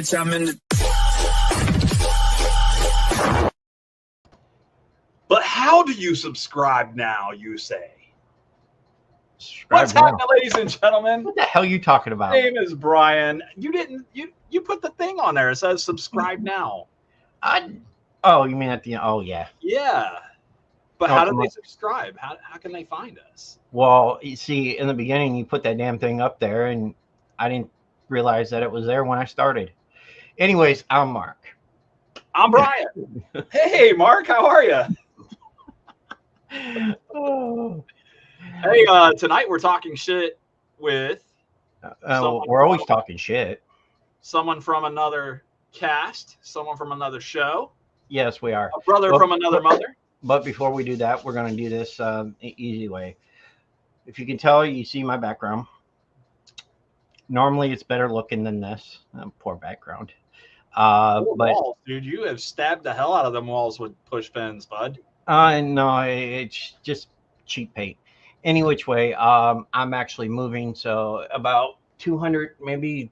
bitch, I'm in the... But how do you subscribe now, you say? Subscribe What's now. happening, ladies and gentlemen? What the hell are you talking about? My name is Brian. You put the thing on there. It says subscribe now. Oh, you mean at the end? Oh, yeah. Yeah. But Oh, how do come they on. subscribe? How can they find us? Well, you see, in the beginning, you put that damn thing up there, and I didn't realize that it was there when I started. Anyways, I'm Mark. I'm Brian. Hey, Mark, how are you? Oh. Hey, tonight we're talking shit with We're always talking shit. someone from another cast, someone from another show, Yes, we are. a brother from another mother. But before we do that, we're going to do this easy way. If you can tell, you see my background. Normally, it's better looking than this. Poor background. But Walls, dude, you have stabbed the hell out of them walls with push pins, bud. no, it's just cheap paint. Any which way, I'm actually moving, so about 200, maybe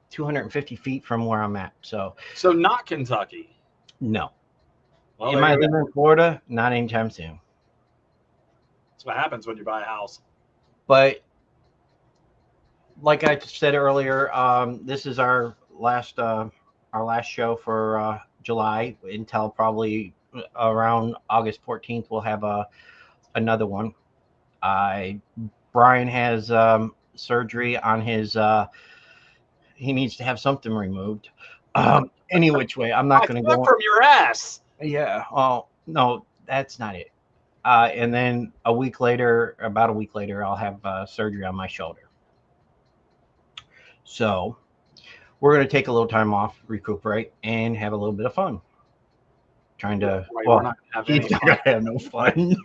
250 feet from where I'm at. So not Kentucky. no. Well, Am I living in Florida? Not anytime soon. That's what happens when you buy a house. But like I said earlier, this is our last show for July. Until probably around August 14th, we'll have another one. Brian has surgery on his. He needs to have something removed. Any which way, I'm not going to go from your ass. Yeah. Oh no, that's not it. And then about a week later, I'll have surgery on my shoulder. So we're going to take a little time off, recuperate, and have a little bit of fun. Trying to. Right, well, we're not gonna have he's any not fun. going to have no fun.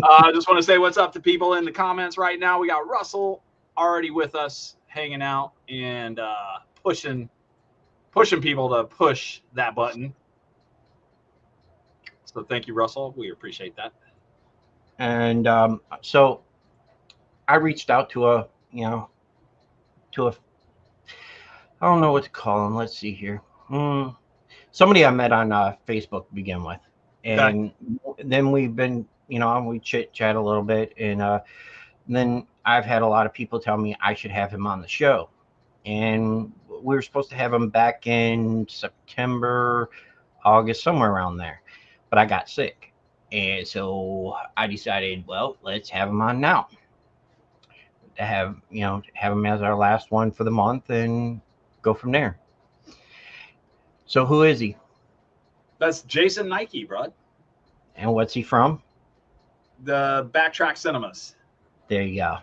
I just want to say what's up to people in the comments right now. We got Russell already with us, hanging out and pushing people to push that button. So thank you, Russell. We appreciate that. And so I reached out to a I don't know what to call him. Let's see here. Somebody I met on Facebook to begin with. And then we've been, we chit chat a little bit. And then I've had a lot of people tell me I should have him on the show. And we were supposed to have him back in September, August, somewhere around there. But I got sick. And so I decided, well, let's have him on now. Have him as our last one for the month and go from there. So who is he? That's Jason Nike, bro. And what's he from? The Backtrack Cinemas. There you go.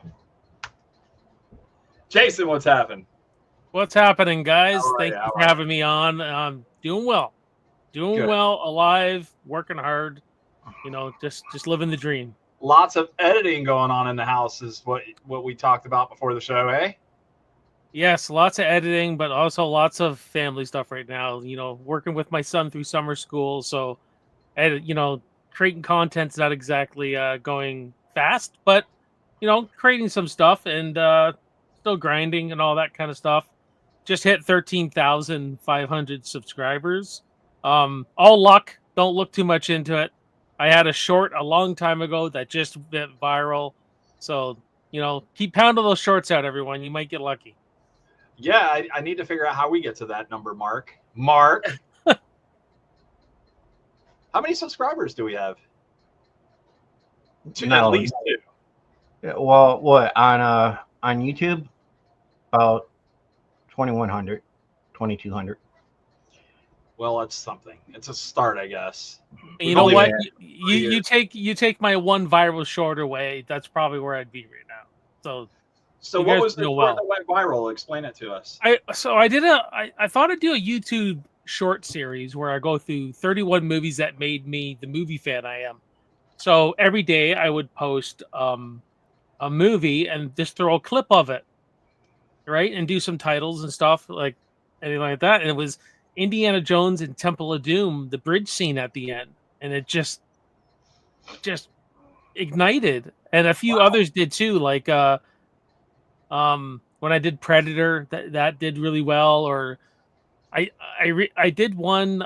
Jason, what's happening? What's happening, guys? All right, Thank you for having me on. Doing well. Doing well, alive, working hard. Just living the dream. Lots of editing going on in the house is what we talked about before the show, eh? Yes, lots of editing, but also lots of family stuff right now. Working with my son through summer school, so creating content's not exactly going fast, but creating some stuff and still grinding and all that kind of stuff. Just hit 13,500 subscribers. All luck. Don't look too much into it. I had a short a long time ago that just went viral. So, keep pounding those shorts out, everyone. You might get lucky. Yeah, I need to figure out how we get to that number, Mark. Mark. How many subscribers do we have? At least two. Yeah, well, what, on YouTube? About 2,100, 2,200. Well, it's something. It's a start, I guess. You know what? You take my one viral short away. That's probably where I'd be right now. So what was the short that went viral? Explain it to us. I thought I'd do a YouTube short series where I go through 31 movies that made me the movie fan I am. So every day I would post a movie and just throw a clip of it, right, and do some titles and stuff like anything like that. And it was Indiana Jones and Temple of Doom, the bridge scene at the end, and it just ignited. And a few others did too, like when I did Predator, that did really well, or I did one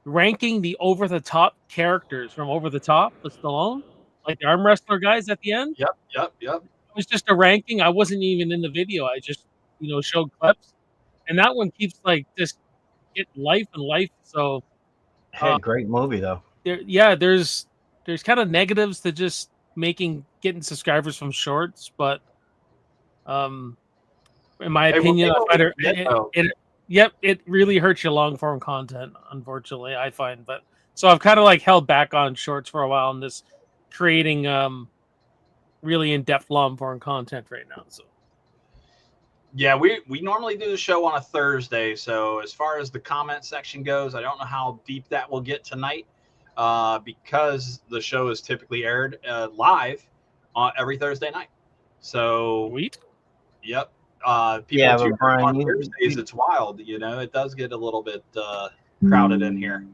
ranking the over the top characters from Over the Top with Stallone, like the arm wrestler guys at the end. Yep. It was just a ranking. I wasn't even in the video. I just showed clips, and that one keeps like just getting life and life. So Hey, great movie though. there's kind of negatives to just getting subscribers from shorts, but in my opinion, I find it really hurts your long form content. Unfortunately, I find, but so I've kind of like held back on shorts for a while and this creating really in depth long form content right now. So yeah, we normally do the show on a Thursday. So as far as the comment section goes, I don't know how deep that will get tonight because the show is typically aired live every Thursday night. So sweet. Yep. Yeah, People but Brian, on Thursdays, it's wild. It does get a little bit crowded in here.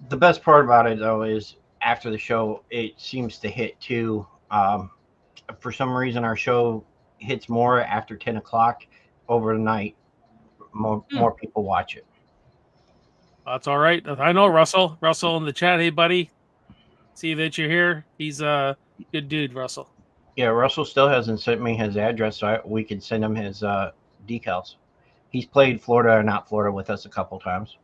The best part about it though is after the show, it seems to hit too. For some reason, our show hits more after 10 o'clock over the night. More people watch it. That's all right. I know Russell. Russell in the chat. Hey, buddy. See that you're here. He's a good dude, Russell. Yeah, Russell still hasn't sent me his address, so we could send him his decals. He's played Florida or not Florida with us a couple times.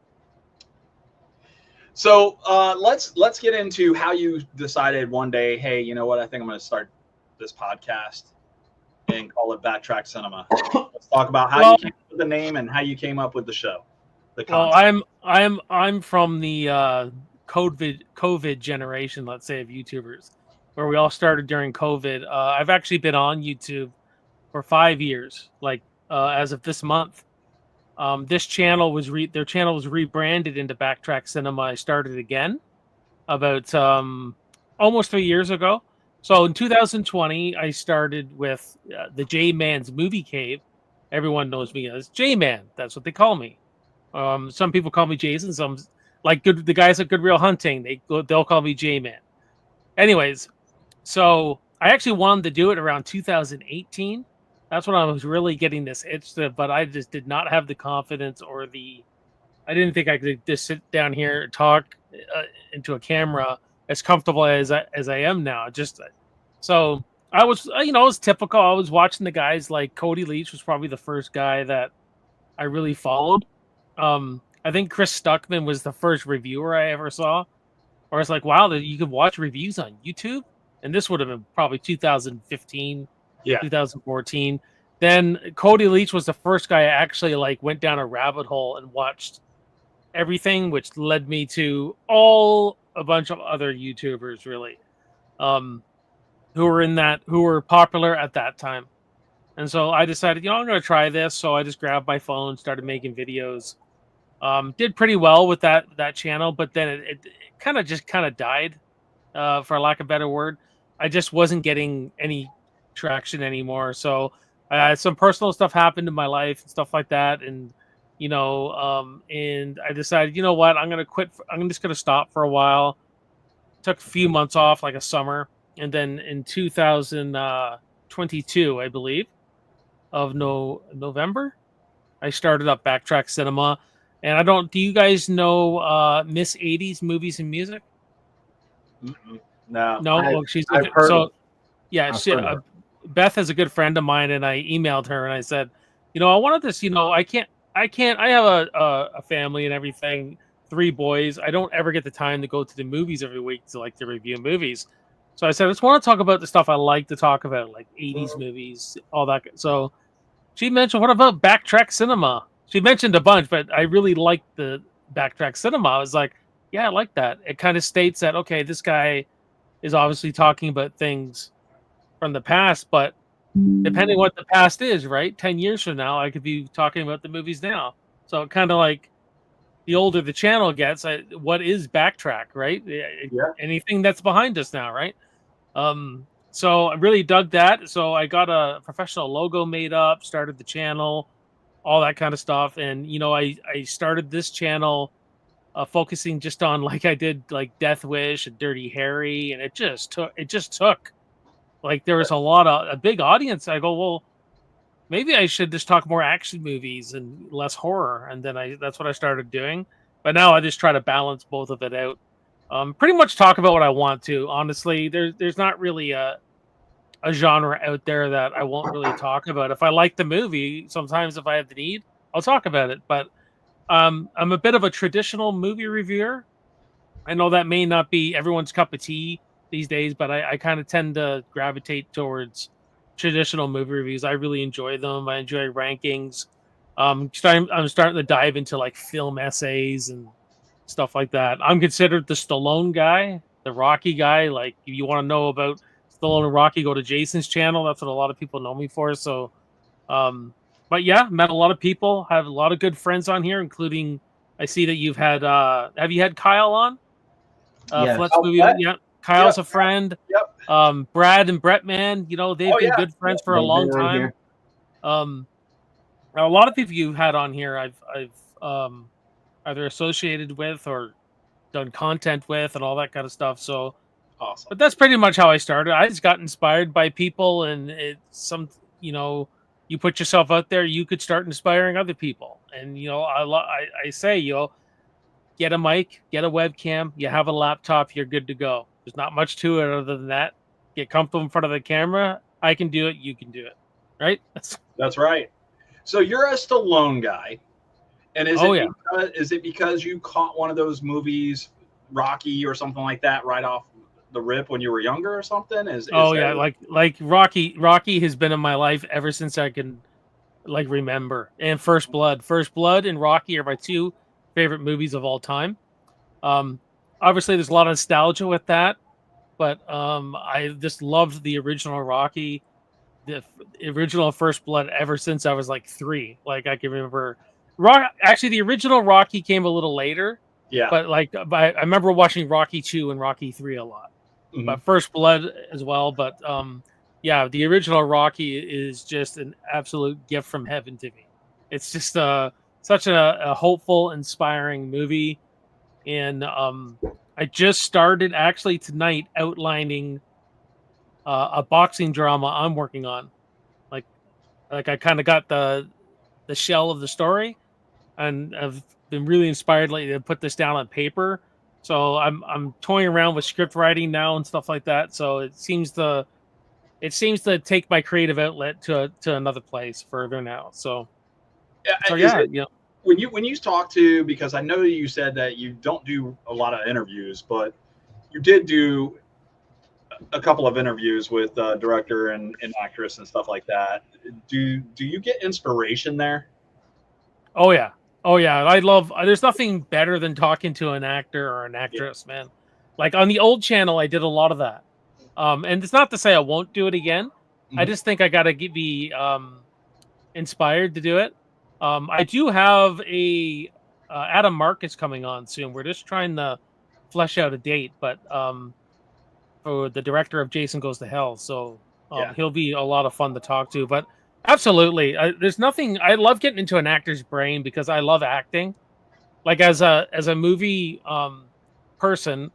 So let's get into how you decided one day, hey, you know what? I think I'm going to start this podcast and call it Backtrack Cinema. Let's talk about how you came up with the name and how you came up with the show. Well, I'm from the COVID generation, let's say, of YouTubers, where we all started during COVID. I've actually been on YouTube for 5 years, like as of this month. This channel was their channel was rebranded into Backtrack Cinema. I started again about almost 3 years ago. So in 2020, I started with the J-Man's Movie Cave. Everyone knows me as J-Man. That's what they call me. Some people call me Jason. Some like the guys at Good Real Hunting. They'll call me J-Man. Anyways, so I actually wanted to do it around 2018. That's when I was really getting this itch, but I just did not have the confidence or I didn't think I could just sit down here and talk into a camera as comfortable as I am now. So I was, it was typical. I was watching the guys like Cody Leach was probably the first guy that I really followed. I think Chris Stuckman was the first reviewer I ever saw. Or it's like, wow, you could watch reviews on YouTube. And this would have been probably 2015, 2014. Then Cody Leach was the first guy I actually went down a rabbit hole and watched everything, which led me to a bunch of other YouTubers really, who were popular at that time. And so I decided, I'm going to try this. So I just grabbed my phone, started making videos. Did pretty well with that channel, but then it kind of died, for lack of a better word. I just wasn't getting any traction anymore. So some personal stuff happened in my life and stuff like that. And, and I decided, you know what, I'm going to quit. I'm just going to stop for a while. Took a few months off, like a summer. And then in 2022, I believe, of November, I started up Backtrack Cinema. And do you guys know Miss 80s Movies and Music? No. No, I've heard Beth is a good friend of mine, and I emailed her and I said, I wanted this, I have a family and everything, 3 boys. I don't ever get the time to go to the movies every week to review movies. So I said, I just want to talk about the stuff I like to talk about, like 80s movies, all that. So she mentioned, what about Backtrack Cinema? She mentioned a bunch, but I really liked the Backtrack Cinema. I was like, yeah, I like that. It kind of states that, okay, this guy is obviously talking about things from the past, but depending what the past is, right? 10 years from now, I could be talking about the movies now. So kind of like the older the channel gets, what is Backtrack, right? Yeah. Anything that's behind us now, right? So I really dug that. So I got a professional logo made up, started the channel, all that kind of stuff. And, I started this channel focusing just on, like I did, like Death Wish and Dirty Harry. And it just took, like, there was a big audience. I go, well, maybe I should just talk more action movies and less horror, and then that's what I started doing. But now I just try to balance both of it out. Pretty much talk about what I want to. Honestly, there's not really a genre out there that I won't really talk about. If I like the movie, sometimes if I have the need, I'll talk about it. But I'm a bit of a traditional movie reviewer. I know that may not be everyone's cup of tea these days, but I kind of tend to gravitate towards traditional movie reviews. I really enjoy them. I enjoy rankings. I'm starting to dive into like film essays and stuff like that. I'm considered the Stallone guy, the Rocky guy. Like, if you want to know about Stallone and Rocky, go to Jason's channel. That's what a lot of people know me for. So, um, but yeah, met a lot of people. Have a lot of good friends on here, including I see that you've had. Have you had Kyle on? Yes. Fletch Oh, movie. Brett? Yeah, Kyle's Yep. a friend. Yep. Brad and Brett, man, you know they've Oh been yeah. good friends for a They've long been on time. here. A lot of people you've had on here, I've either associated with or done content with, and all that kind of stuff. So, Awesome. but that's pretty much how I started. I just got inspired by people, and you know, you put yourself out there, you could start inspiring other people. And you know, I say, you know, get a mic, get a webcam, you have a laptop, you're good to go. There's not much to it other than that. Get comfortable in front of the camera. I can do it, you can do it. Right? That's right. So you're a Stallone guy, and Oh yeah. is it because you caught one of those movies, Rocky or something like that, right off the rip when you were younger or something? Oh yeah, like Rocky has been in my life ever since I can like remember. And First Blood and Rocky are my two favorite movies of all time. Um, Obviously there's a lot of nostalgia with that, but I just loved the original Rocky, the original First Blood ever since I was like 3. Like, I can remember actually the original Rocky came a little later, Yeah. but I remember watching Rocky 2 and Rocky 3 a lot. Mhm. But First Blood as well. But yeah, the original Rocky is just an absolute gift from heaven to me. It's just such a hopeful, inspiring movie. And I just started actually tonight outlining a boxing drama I'm working on. Like like I kind of got the shell of the story, and I've been really inspired lately to put this down on paper. So I'm toying around with script writing now and stuff like that. So it seems to take my creative outlet to another place further now. So Is yeah, it you know. when you talk to, because I know you said that you don't do a lot of interviews, but you did do a couple of interviews with director and actress and stuff like that. Do you get inspiration there? Oh yeah. Oh yeah. I love there's nothing better than talking to an actor or an Yeah. actress, man. Like on the old channel, I did a lot of that. And it's not to say I won't do it again. I Mhm. just think I gotta be inspired to do it. I do have a Adam Marcus coming on soon. We're just trying to flesh out a date, but for the director of Jason Goes to Hell, so Yeah. he'll be a lot of fun to talk to. But absolutely, there's nothing. I love getting into an actor's brain because I love acting. Like as a movie person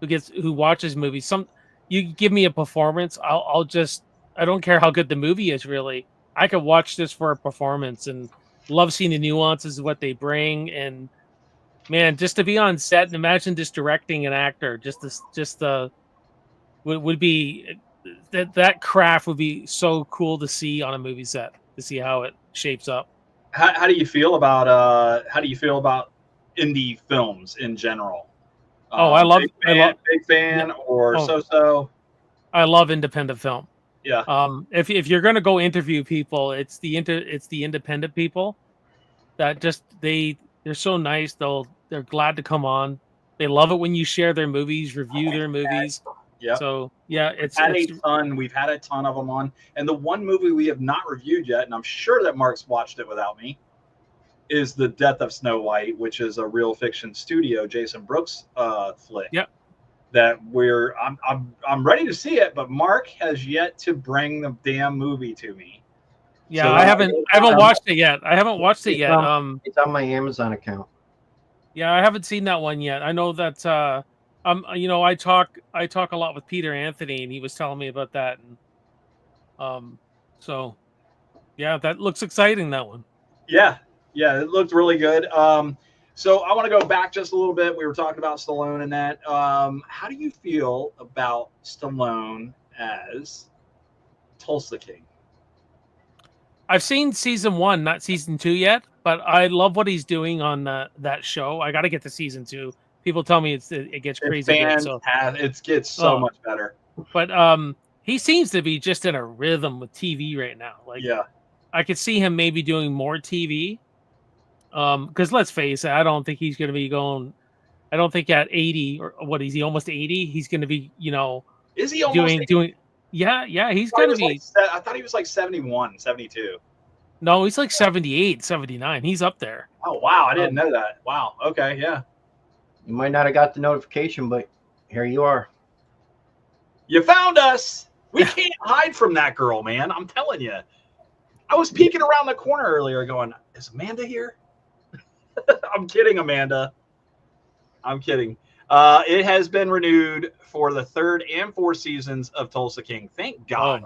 who watches movies, you give me a performance, I'll just I don't care how good the movie is really. I could watch this for a performance and love seeing the nuances of what they bring. And man, just to be on set and imagine just directing an actor, just the would be that craft would be so cool to see on a movie set, to see how it shapes up. How do you feel about indie films in general? Oh, Big yeah, fan, or oh, so. I love independent film. Yeah. If you're gonna go interview people, it's the independent people that just they're so nice. They're glad to come on. They love it when you share their movies, review their movies. Yep. So yeah, We've had a ton of them on, and the one movie we have not reviewed yet, and I'm sure that Mark's watched it without me, is The Death of Snow White, which is a Real Fiction Studio Jason Brooks flick. Yep. That I'm ready to see it, but Mark has yet to bring the damn movie to me. Yeah, So, I haven't watched it yet. I haven't watched it yet. It's on my Amazon account. Yeah, I haven't seen that one yet. I know that you know, I talk a lot with Peter Anthony, and he was telling me about that. And so Yeah, that looks exciting. That one. Yeah, it looked really good. So I want to go back just a little bit. We were talking about Stallone and that. How do you feel about Stallone as Tulsa King? I've seen season 1, not season 2 yet, but I love what he's doing on that show. I got to get to season 2. People tell me it gets crazy good. So it gets so much better. But he seems to be just in a rhythm with TV right now. Like, yeah, I could see him maybe doing more TV. Because let's face it, I don't think he's going to be going. I don't think at 80 or what is he almost 80? He's going to be, is he almost doing? Yeah, he's going to be. I thought he was like 71, 72. No, he's like 78, 79. He's up there. Oh wow, I didn't know that. Wow. Okay, yeah. You might not have got the notification, but here you are. You found us. We can't hide from that girl, man. I'm telling you. I was peeking around the corner earlier going, is Amanda here? I'm kidding, Amanda. I'm kidding. It has been renewed for the 3rd and 4th seasons of Tulsa King. Thank God.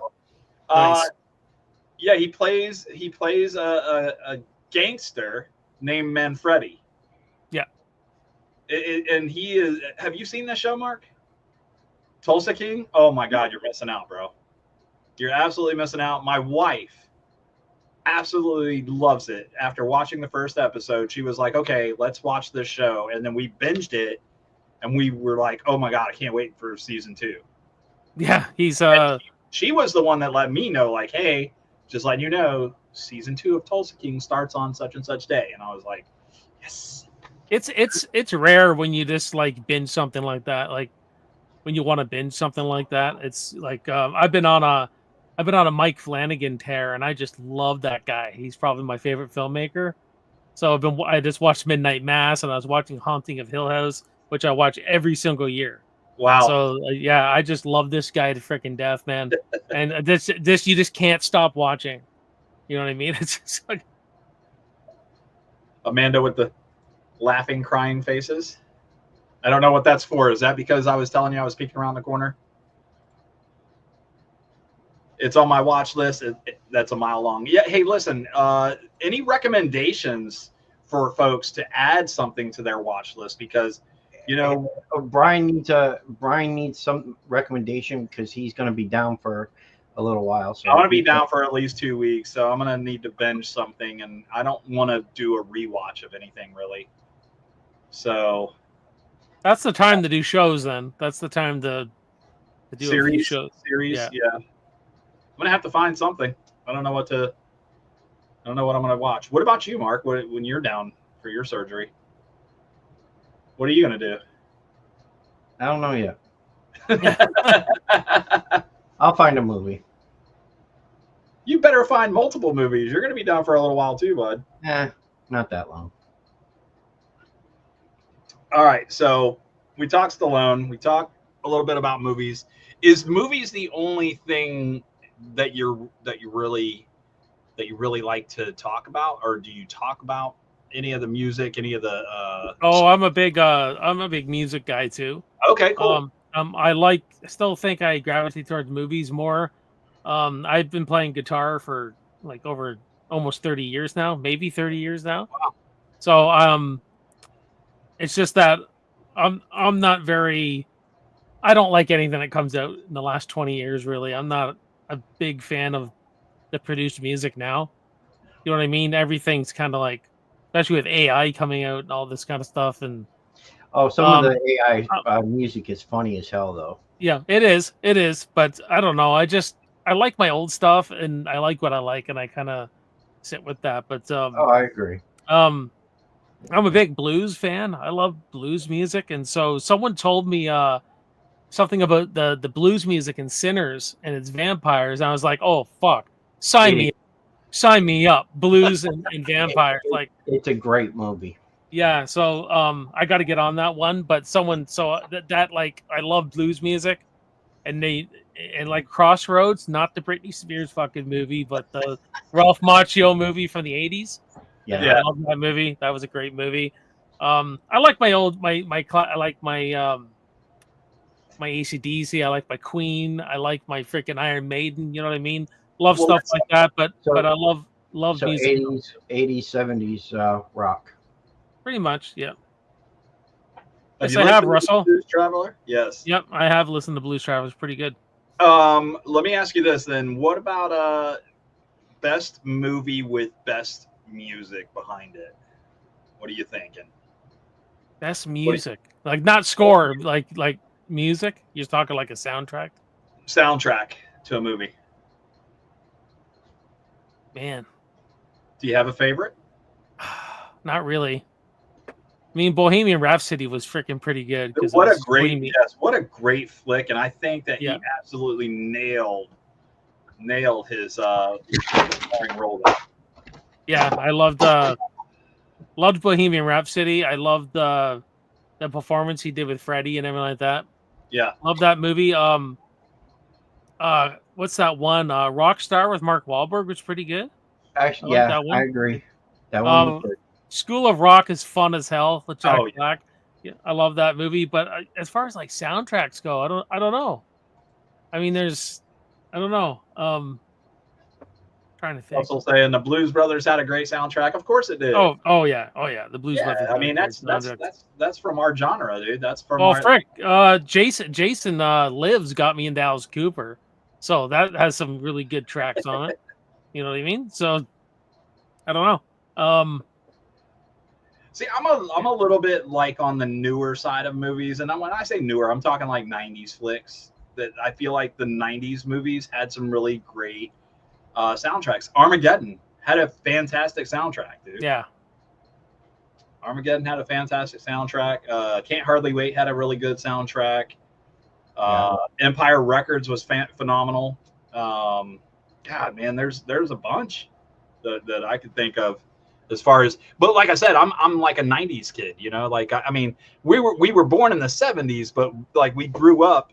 Nice. Yeah, he plays a gangster named Manfredi. Yeah. And he is. Have you seen that show, Mark? Tulsa King? Oh my God, you're missing out, bro. You're absolutely missing out. My wife absolutely loves it. After watching the first episode, she was like, okay, let's watch this show. And then we binged it and we were like, oh my God, I can't wait for season 2. Yeah, he's she was the one that let me know, like, hey, just letting you know, season 2 of Tulsa King starts on such and such day. And I was like, yes. It's rare when you just like binge something like that. Like when you want to binge something like that. It's like I've been on a Mike Flanagan tear, and I just love that guy. He's probably my favorite filmmaker. So I just watched Midnight Mass, and I was watching Haunting of Hill House, which I watch every single year. Wow. So yeah, I just love this guy to freaking death, man. And this you just can't stop watching. You know what I mean? It's just like Amanda with the laughing, crying faces. I don't know what that's for. Is that because I was telling you I was peeking around the corner? It's on my watch list. That's a mile long. Yeah. Hey, listen. Any recommendations for folks to add something to their watch list? Because, Brian needs some recommendation because he's going to be down for a little while. So I'm going to be down for at least 2 weeks. So I'm going to need to binge something, and I don't want to do a rewatch of anything really. So that's the time to do shows. Then that's the time to do a few shows. Series, yeah. I'm gonna have to find something. I don't know what I'm gonna watch. What about you, Mark? When you're down for your surgery, what are you gonna do? I don't know yet. I'll find a movie. You better find multiple movies. You're gonna be down for a little while too, bud. Not that long. All right, so we talked Stallone. We talked a little bit about movies. Is movies the only thing that you really like to talk about, or do you talk about any of the music, any of the? I'm a big music guy too. Okay, cool. I still think I gravitate towards movies more. I've been playing guitar for like over almost 30 years now, maybe 30 years now. Wow. So it's just that I'm not very. I don't like anything that comes out in the last 20 years. Really, I'm not a big fan of the produced music now. You know what I mean? Everything's kind of like, especially with AI coming out and all this kind of stuff. And some of the AI music is funny as hell, though. Yeah, it is. But I don't know. I like my old stuff, and I like what I like, and I kind of sit with that. But I agree. I'm a big blues fan. I love blues music, and so someone told me something about the blues music in Sinners and its vampires. And I was like, oh fuck, sign me up. Blues and vampires, like it's a great movie. Yeah, so I got to get on that one. But that like I love blues music, and like Crossroads, not the Britney Spears fucking movie, but the Ralph Macchio movie from the 80s. Yeah, I love that movie. That was a great movie. I like my my AC/DC. I like my Queen. I like my freaking Iron Maiden. You know what I mean? love Well, stuff like that. But So- I love So music 80s, 70s rock. pretty much. Yeah. Have Yes, you I have, listened to Russell. Blues Traveler? Yes. Yep, I have listened to Blues Travelers. Pretty good. Let me ask you this then. What about best movie with best music behind it? What are you thinking? Best music, like not score, like music. You're talking like a soundtrack. Soundtrack to a movie. Man, Do you have a favorite? not really. I mean, Bohemian Rhapsody was freaking pretty good because What a great flick, and I think that Yeah. he absolutely nailed his starring role there. Yeah, I loved Bohemian Rhapsody. I loved the performance he did with Freddie and everything like that. Yeah. Love that movie. What's that one? Rockstar with Mark Wahlberg was pretty good. Actually, I like yeah, that one. I agree. That one was Um, good. School of Rock is fun as hell with Jack Oh, yeah. Black. Yeah, I love that movie. But as far as like soundtracks go, I don't know. I mean, I don't know. Trying to think. Russell saying the Blues Brothers had a great soundtrack. Of course it did. Oh yeah. The Blues yeah. Brothers. I mean, that's from our genre, dude. That's from Well, our. frick. Jason Lives got me into Alice Cooper, so that has some really good tracks on it. You know what I mean? So I don't know. See, I'm a little bit like on the newer side of movies, and when I say newer, I'm talking like '90s flicks. That I feel like the '90s movies had some really great soundtracks. Armageddon had a fantastic soundtrack, dude. Yeah. Armageddon had a fantastic soundtrack. Can't Hardly Wait had a really good soundtrack. Empire Records was phenomenal. God, man, there's a bunch that I could think of as far as, but like I said, I'm like a '90s kid, you know. Like I mean, we were born in the '70s, but like we grew up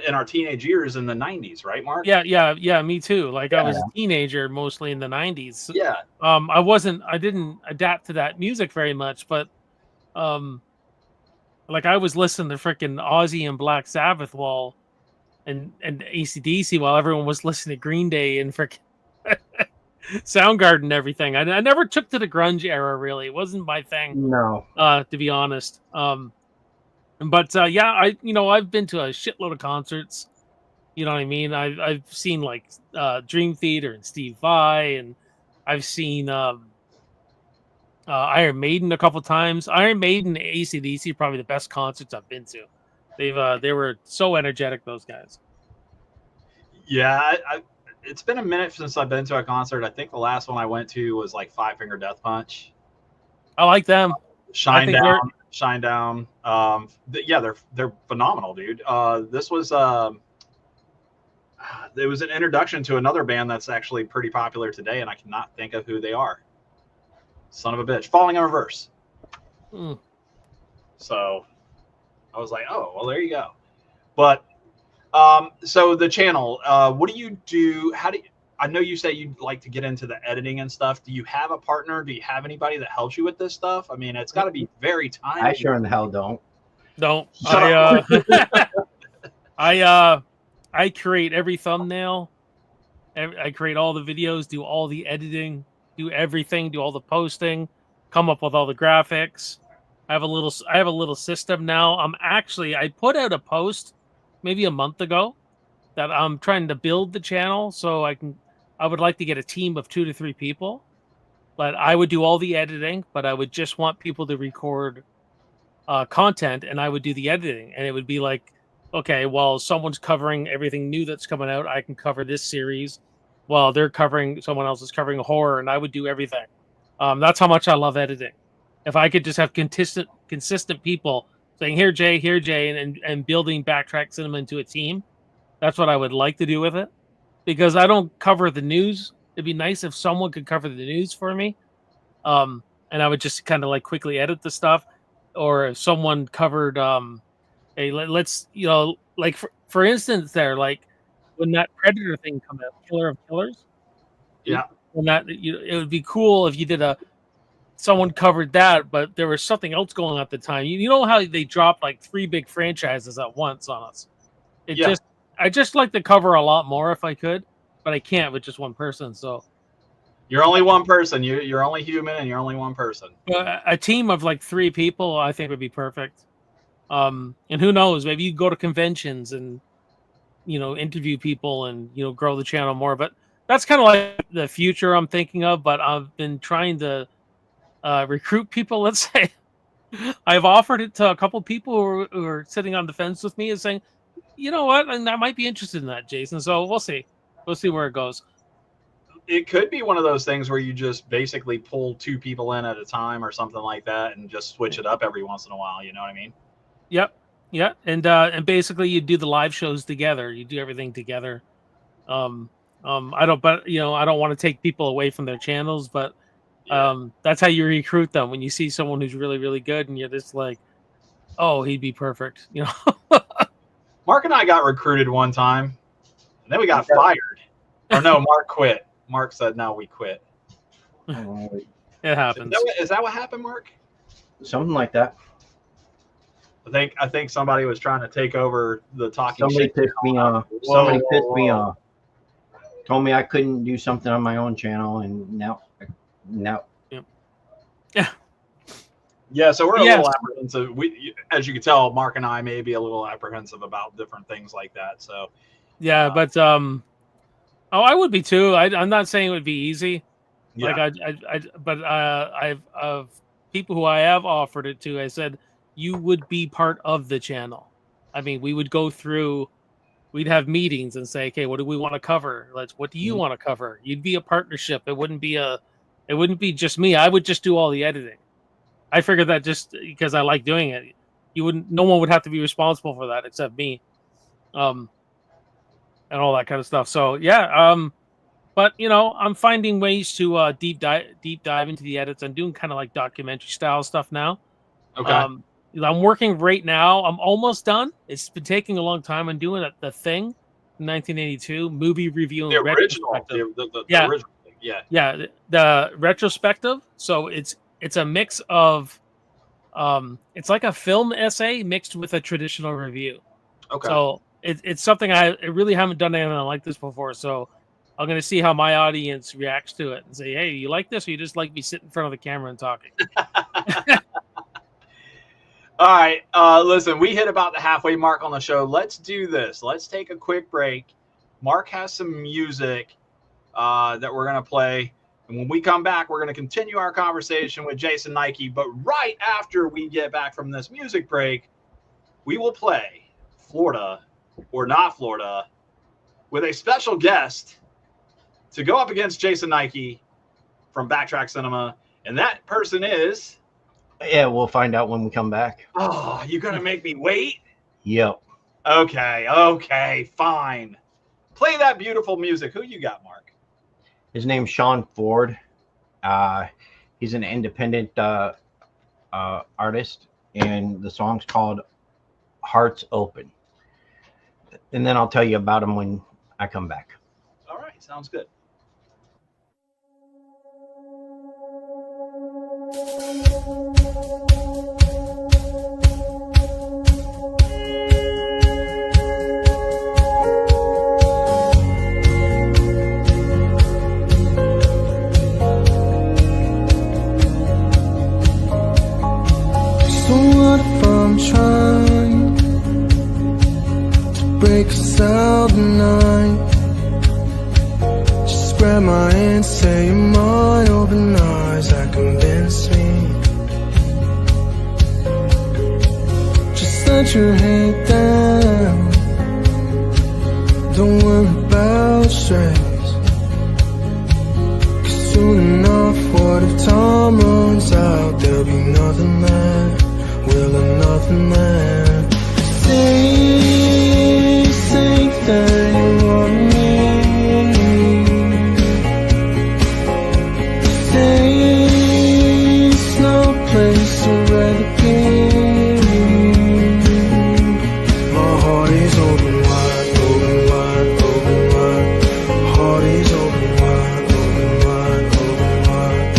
in our teenage years in the '90s, right, Mark? Yeah. Me too. Like I was a teenager mostly in the '90s. Yeah. I didn't adapt to that music very much, but like I was listening to freaking Ozzy and Black Sabbath and AC/DC while everyone was listening to Green Day and freaking Soundgarden and everything. I never took to the grunge era really. It wasn't my thing. No. To be honest. But yeah, I've been to a shitload of concerts. You know what I mean? I've seen like Dream Theater and Steve Vai, and I've seen Iron Maiden a couple times. Iron Maiden, AC/DC, probably the best concerts I've been to. They were so energetic, those guys. Yeah, it's been a minute since I've been to a concert. I think the last one I went to was like Five Finger Death Punch. I like them. Shine Down. Yeah, they're phenomenal, dude. This was it was an introduction to another band that's actually pretty popular today, and I cannot think of who they are. Son of a bitch. Falling in Reverse. So I was like, oh, well, there you go. But so the channel, what do you do? I know you say you'd like to get into the editing and stuff. Do you have a partner? Do you have anybody that helps you with this stuff? I mean, it's got to be very timely. I sure in the hell don't. I create every thumbnail. I create all the videos, do all the editing, do everything, do all the posting, come up with all the graphics. I have a little system now. I put out a post maybe a month ago that I'm trying to build the channel so I would like to get a team of 2 to 3 people. But I would do all the editing, but I would just want people to record content and I would do the editing. And it would be like, okay, while someone's covering everything new that's coming out, I can cover this series while someone else is covering horror, and I would do everything. That's how much I love editing. If I could just have consistent people saying, here, Jay, and building Backtrack Cinema into a team, that's what I would like to do with it. Because I don't cover the news. It'd be nice if someone could cover the news for me. And I would just kind of like quickly edit the stuff. Or if someone covered, let's, like for instance there, like when that Predator thing come out, Killer of Killers. Yeah. When it would be cool if you did someone covered that, but there was something else going on at the time. You know how they dropped like 3 big franchises at once on us. I just like to cover a lot more if I could. but I can't with just one person. So You're only one person. You're only human, and you're only one person. a team of like 3 people, I think would be perfect. And who knows? Maybe you go to conventions and interview people and grow the channel more. But that's kind of like the future I'm thinking of. But I've been trying to recruit people. Let's say I've offered it to a couple people who are sitting on the fence with me and saying, you know what, and I might be interested in that, Jason. So we'll see. We'll see where it goes. It could be one of those things where you just basically pull 2 people in at a time or something like that, and just switch it up every once in a while. You know what I mean? Yep. Yeah. And basically you do the live shows together. You do everything together. I don't want to take people away from their channels, but that's how you recruit them. When you see someone who's really, really good and you're just like, oh, he'd be perfect. Mark and I got recruited one time, and then we got fired. Or no, Mark quit. Mark said, no, we quit. It happens. Is that what happened, Mark? Something like that. I think somebody was trying to take over the talking. Somebody pissed me off. Somebody pissed me off. Told me I couldn't do something on my own channel, and now. Yeah, so we're a little apprehensive. As you can tell, Mark and I may be a little apprehensive about different things like that. So but I would be too. I'm not saying it would be easy. Yeah. But I've of people who I have offered it to, I said, you would be part of the channel. I mean, we would go through, we'd have meetings and say, okay, what do we want to cover? What do you want to cover? You'd be a partnership. It wouldn't be just me. I would just do all the editing. I figured that just because I like doing it, no one would have to be responsible for that except me. And all that kind of stuff. So but I'm finding ways to deep dive into the edits. I'm doing kind of like documentary style stuff now. Okay. I'm working right now. I'm almost done. It's been taking a long time. I'm doing the Thing, 1982 movie review. The original. The original. Yeah. The retrospective. So it's a mix of, it's like a film essay mixed with a traditional review. Okay. So it's something I really haven't done anything like this before. So I'm going to see how my audience reacts to it and say, hey, you like this, or you just like me sitting in front of the camera and talking? All right. Listen, we hit about the halfway mark on the show. Let's do this. Let's take a quick break. Mark has some music that we're going to play. And when we come back, we're going to continue our conversation with Jason Nike. But right after we get back from this music break, we will play Florida or Not Florida with a special guest to go up against Jason Nike from Backtrack Cinema. And that person is... Yeah, we'll find out when we come back. Oh, you're going to make me wait? Yep. Okay, fine. Play that beautiful music. Who you got, Mark? His name's Sean Ford. He's an independent artist, and the song's called Hearts Open. And then I'll tell you about him when I come back. All right, sounds good. Trying to break us out tonight. Just grab my hand, say you're mine, open eyes, that convince me. Just let your head down, don't worry about strays. 'Cause soon enough, what if time runs out, there'll be nothing there. Will nothing there. Say that you want me. Say it's no place to rather be. My heart is open wide, open wide, open wide. My heart is open wide, open wide, open wide.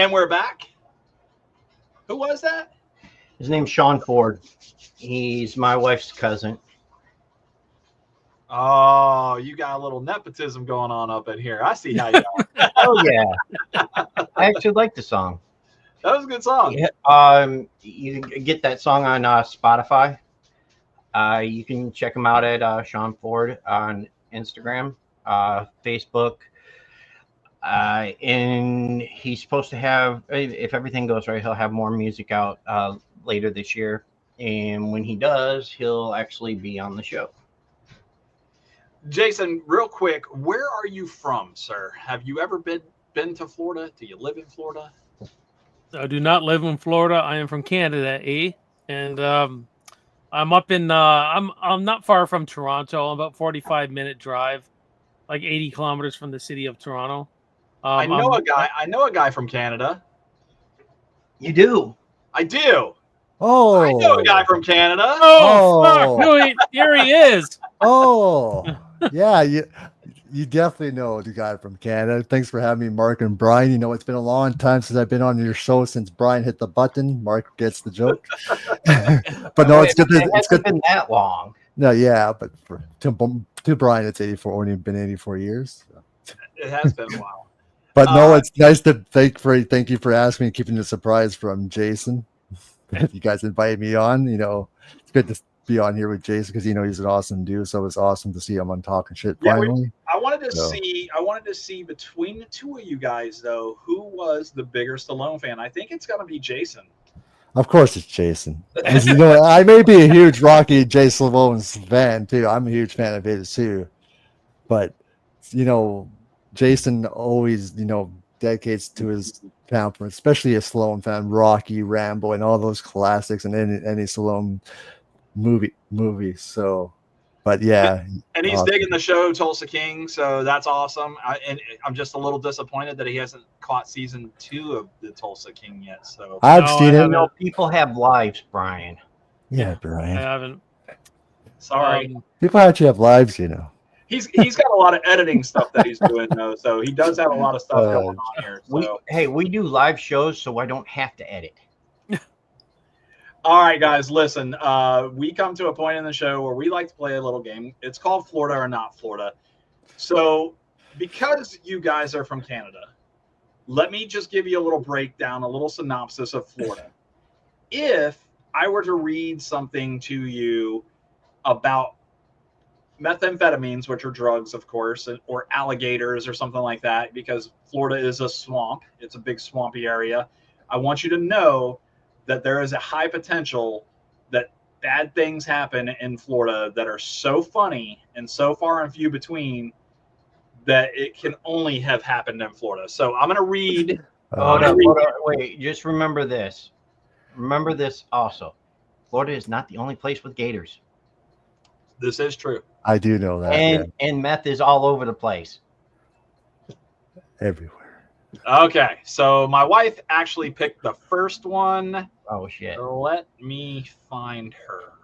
And we're back. Who was that? His name's Sean Ford. He's my wife's cousin. Oh, you got a little nepotism going on up in here. I see how you are. Oh yeah, I actually like the song. That was a good song. Yeah, you can get that song on Spotify. You can check him out at Sean Ford on Instagram, Facebook. And he's supposed to have, if everything goes right, he'll have more music out later this year. And when he does, he'll actually be on the show. Jason, real quick, where are you from, sir? Have you ever been to Florida? Do you live in Florida? I do not live in Florida. I am from Canada, and I'm up in. I'm not far from Toronto. I'm about 45-minute drive, like 80 kilometers from the city of Toronto. I know a guy from Canada. You do? I do. Oh, I know a guy from Canada. Oh, fuck! Oh. No, here he is. Oh, yeah. You definitely know the guy from Canada. Thanks for having me, Mark and Brian. You know, it's been a long time since I've been on your show since Brian hit the button. Mark gets the joke. But no, it's good. It's good. Been that long. No, yeah, but to Brian, it's 84. Only been 84 years. So. It has been a while. But no, it's nice to thank you for asking me, keeping the surprise from Jason. You guys invited me on. You know, it's good to be on here with Jason because he's an awesome dude. So it's awesome to see him on Talking Shit finally. I wanted to see between the two of you guys though, who was the bigger Stallone fan? I think it's gonna be Jason. Of course, it's Jason. As you know, I may be a huge Rocky J. Stallone's fan too. I'm a huge fan of his too. But you know, Jason always dedicates to his fan, especially a Stallone fan, Rocky, Rambo, and all those classics, and any Stallone movie. So, but yeah, and he's digging the show Tulsa King, so that's awesome. And I'm just a little disappointed that he hasn't caught season 2 of the Tulsa King yet. So I've seen it. No, people have lives, Brian. Yeah, Brian. I haven't. Sorry. People actually have lives, you know. He's got a lot of editing stuff that he's doing though, so he does have a lot of stuff going on here. So. We do live shows, so I don't have to edit. All right, guys, listen. We come to a point in the show where we like to play a little game. It's called Florida or Not Florida. So, because you guys are from Canada, let me just give you a little breakdown, a little synopsis of Florida. If I were to read something to you about methamphetamines, which are drugs, of course, or alligators or something like that, because Florida is a swamp. It's a big swampy area. I want you to know that there is a high potential that bad things happen in Florida that are so funny and so far and few between that it can only have happened in Florida. So I'm going to read. Hold on, wait, just remember this. Remember this also. Florida is not the only place with gators. This is true. I do know that. And meth is all over the place. Everywhere. Okay, so my wife actually picked the first one. Oh, shit. Let me find her.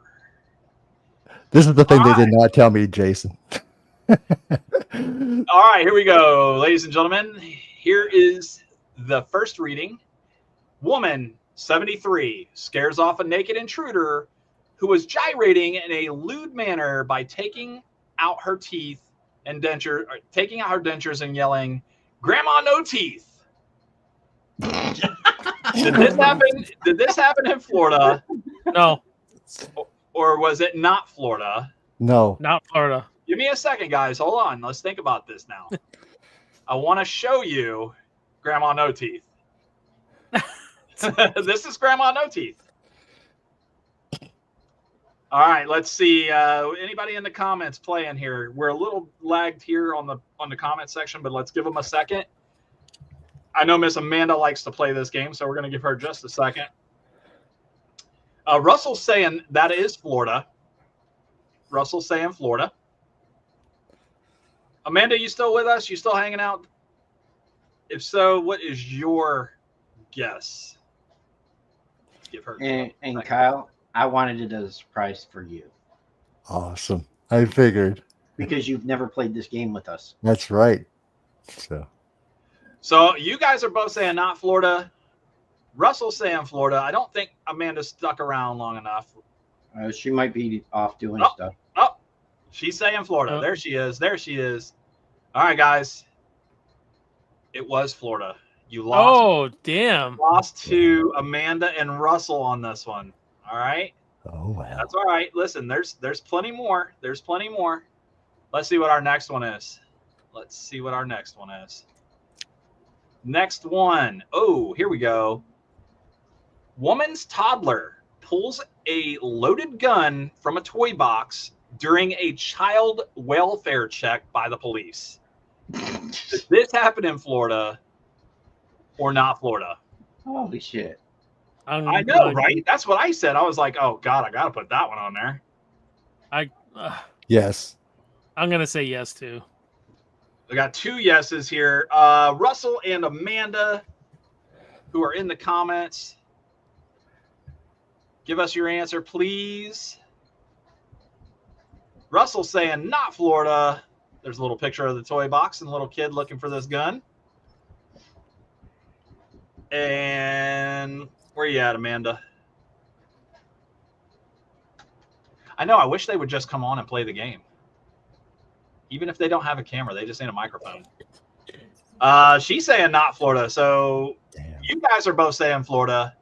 This is the thing they did not tell me, Jason. All right, here we go, ladies and gentlemen. Here is the first reading. Woman, 73, scares off a naked intruder who was gyrating in a lewd manner by taking out her dentures and yelling, "Grandma, no teeth." Did this happen in Florida? No. Or was it not Florida? No. Not Florida. Give me a second, guys. Hold on. Let's think about this now. I want to show you Grandma No Teeth. This is Grandma No Teeth. All right, let's see. Anybody in the comments playing here? We're a little lagged here on the comment section, but let's give them a second. I know Miss Amanda likes to play this game, so we're going to give her just a second. Russell's saying that is Florida. Russell's saying Florida. Amanda, you still with us? You still hanging out? If so, what is your guess? Let's give her. And Kyle, I wanted it as a surprise for you. Awesome. I figured. Because you've never played this game with us. That's right. So. So you guys are both saying not Florida. Russell's saying Florida. I don't think Amanda stuck around long enough. She might be off doing stuff. Oh, she's saying Florida. There she is. There she is. All right, guys. It was Florida. You lost. Oh, damn. Lost to Amanda and Russell on this one. All right. Oh wow. That's all right. Listen, there's plenty more. There's plenty more. Let's see what our next one is. Let's see what our next one is. Next one. Oh, here we go. Woman's toddler pulls a loaded gun from a toy box during a child welfare check by the police. Did this happen in Florida or not Florida? Holy shit. I know, right? That's what I said. I was like, oh, God, I got to put that one on there. Yes. I'm going to say yes, too. We got 2 yeses here. Russell and Amanda, who are in the comments. Give us your answer, please. Russell saying not Florida. There's a little picture of the toy box and a little kid looking for this gun. And where you at, Amanda? I know. I wish they would just come on and play the game. Even if they don't have a camera, they just need a microphone. She's saying not Florida. So you guys are both saying Florida.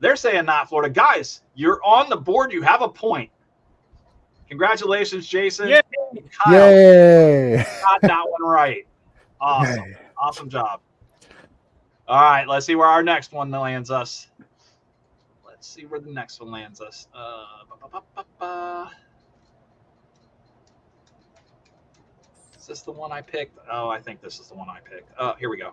They're saying not Florida. Guys, you're on the board. You have a point. Congratulations, Jason. Yay. Kyle, Yay! got that one right. Awesome. Yay. Awesome job. All right, let's see where our next one lands us. Let's see where the next one lands us. Is this the one I picked? Oh, I think this is the one I picked. Here we go.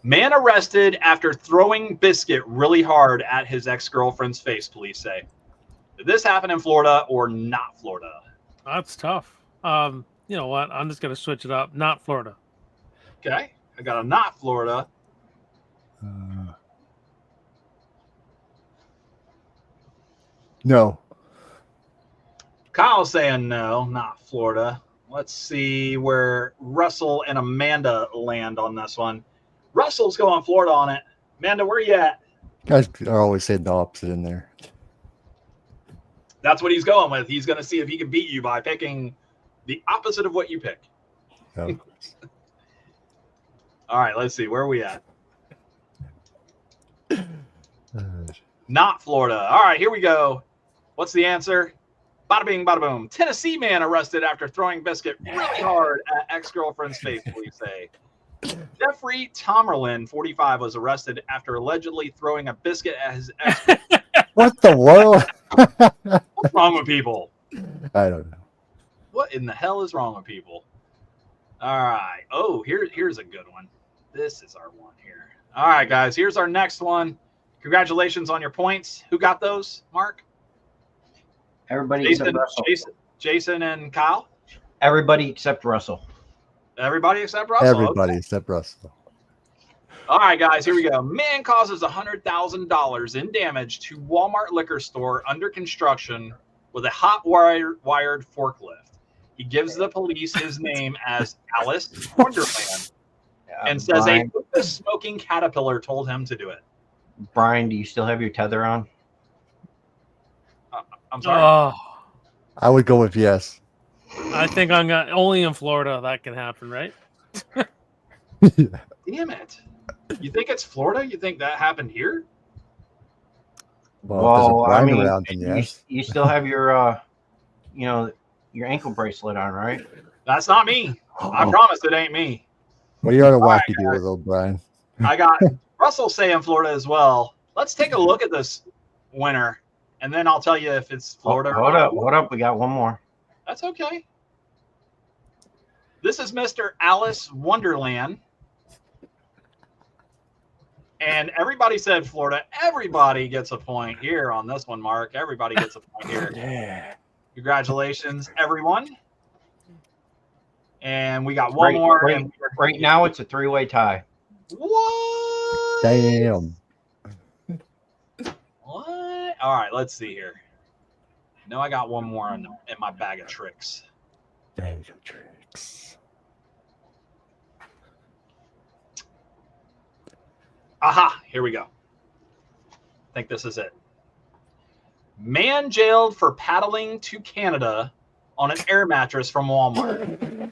Man arrested after throwing biscuit really hard at his ex-girlfriend's face, police say. Did this happen in Florida or not Florida? That's tough. You know what? I'm just going to switch it up. Not Florida. Okay. I got a not Florida. No. Kyle's saying no, not Florida. Let's see where Russell and Amanda land on this one. Russell's going Florida on it. Amanda, where you at? Guys are always saying the opposite in there. That's what he's going with. He's going to see if he can beat you by picking the opposite of what you pick. Oh. All right, let's see. Where are we at? Not Florida. All right, here we go. What's the answer? Bada bing, bada boom. Tennessee man arrested after throwing biscuit really hard at ex-girlfriend's face, police say. Jeffrey Tomerlin, 45, was arrested after allegedly throwing a biscuit at his ex. What the world? What's wrong with people? I don't know. What in the hell is wrong with people? All right. Oh, here's a good one. This is our one here. All right, guys. Here's our next one. Congratulations on your points. Who got those, Mark? Everybody except Russell. Jason and Kyle? Everybody except Russell. Everybody except Russell? Everybody Okay. except Russell. All right, guys, here we go. Man causes $100,000 in damage to Walmart liquor store under construction with a hot-wired forklift. He gives the police his name as Alice Wonderland and says Brian, a smoking caterpillar told him to do it. Brian, do you still have your tether on? I'm sorry. Oh, I would go with yes. I think I'm gonna, only in Florida that can happen, right? Damn it. You think it's Florida? You think that happened here? Well, if there's a I Brian mean, around, then yes. you still have your, your ankle bracelet on, right? That's not me. I promise it ain't me. Well, you're on a All right, wacky deal, though, Brian. I got Russell saying Florida as well. Let's take a look at this winner, and then I'll tell you if it's Florida or Hold not. up. We got one more. That's okay. This is Mr. Alice Wonderland. And everybody said Florida. Everybody gets a point here on this one, Mark. Everybody gets a point here. Yeah. Congratulations, everyone. And we got one more. Right now, it's a 3-way tie. What? Damn. What? All right, let's see here. No, I got one more in my bag of tricks. Bag of tricks. Aha, here we go. I think this is it. Man jailed for paddling to Canada on an air mattress from Walmart.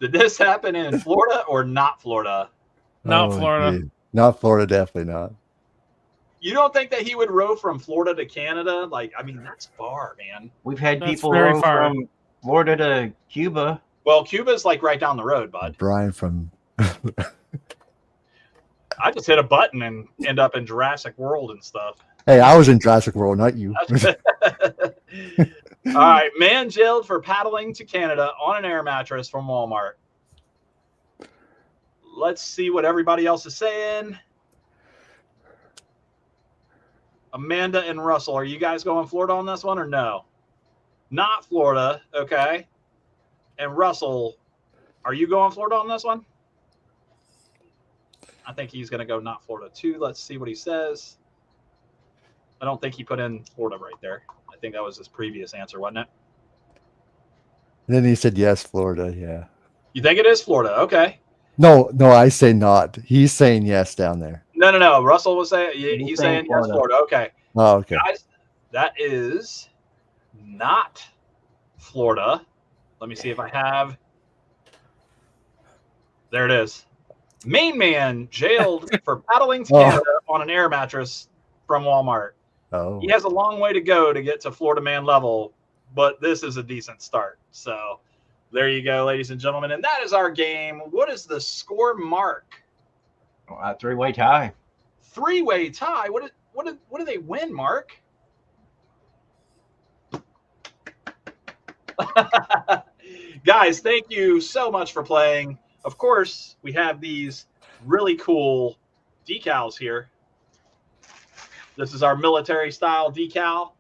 Did this happen in Florida or not Florida? Not Florida. Dude. Not Florida, definitely not. You don't think that he would row from Florida to Canada? Like, I mean, that's far, man. We've had That's people very row far. from Florida to Cuba. Well, Cuba's like right down the road, bud. Brian from I just hit a button and end up in Jurassic World and stuff. Hey, I was in Jurassic World, not you. All right, man jailed for paddling to Canada on an air mattress from Walmart. Let's see what everybody else is saying. Amanda and Russell, are you guys going Florida on this one or no? Not Florida, okay. And Russell, are you going Florida on this one? I think he's going to go not Florida too. Let's see what he says. I don't think he put in Florida right there. I think that was his previous answer, wasn't it? Then he said yes, Florida. Yeah. You think it is Florida? Okay. No, I say not. He's saying yes down there. No. Russell was saying he's saying yes, Florida. Florida. Okay, Oh, okay. guys, that is not Florida. Let me see if I have. There it is. Maine man jailed for paddling to Canada on an air mattress from Walmart. Oh, He has a long way to go to get to Florida man level, but this is a decent start. So there you go, ladies and gentlemen. And that is our game. What is the score, Mark? A three-way tie. Three-way tie. What do they win, Mark? Guys, thank you so much for playing. Of course, we have these really cool decals here. This is our military style decal,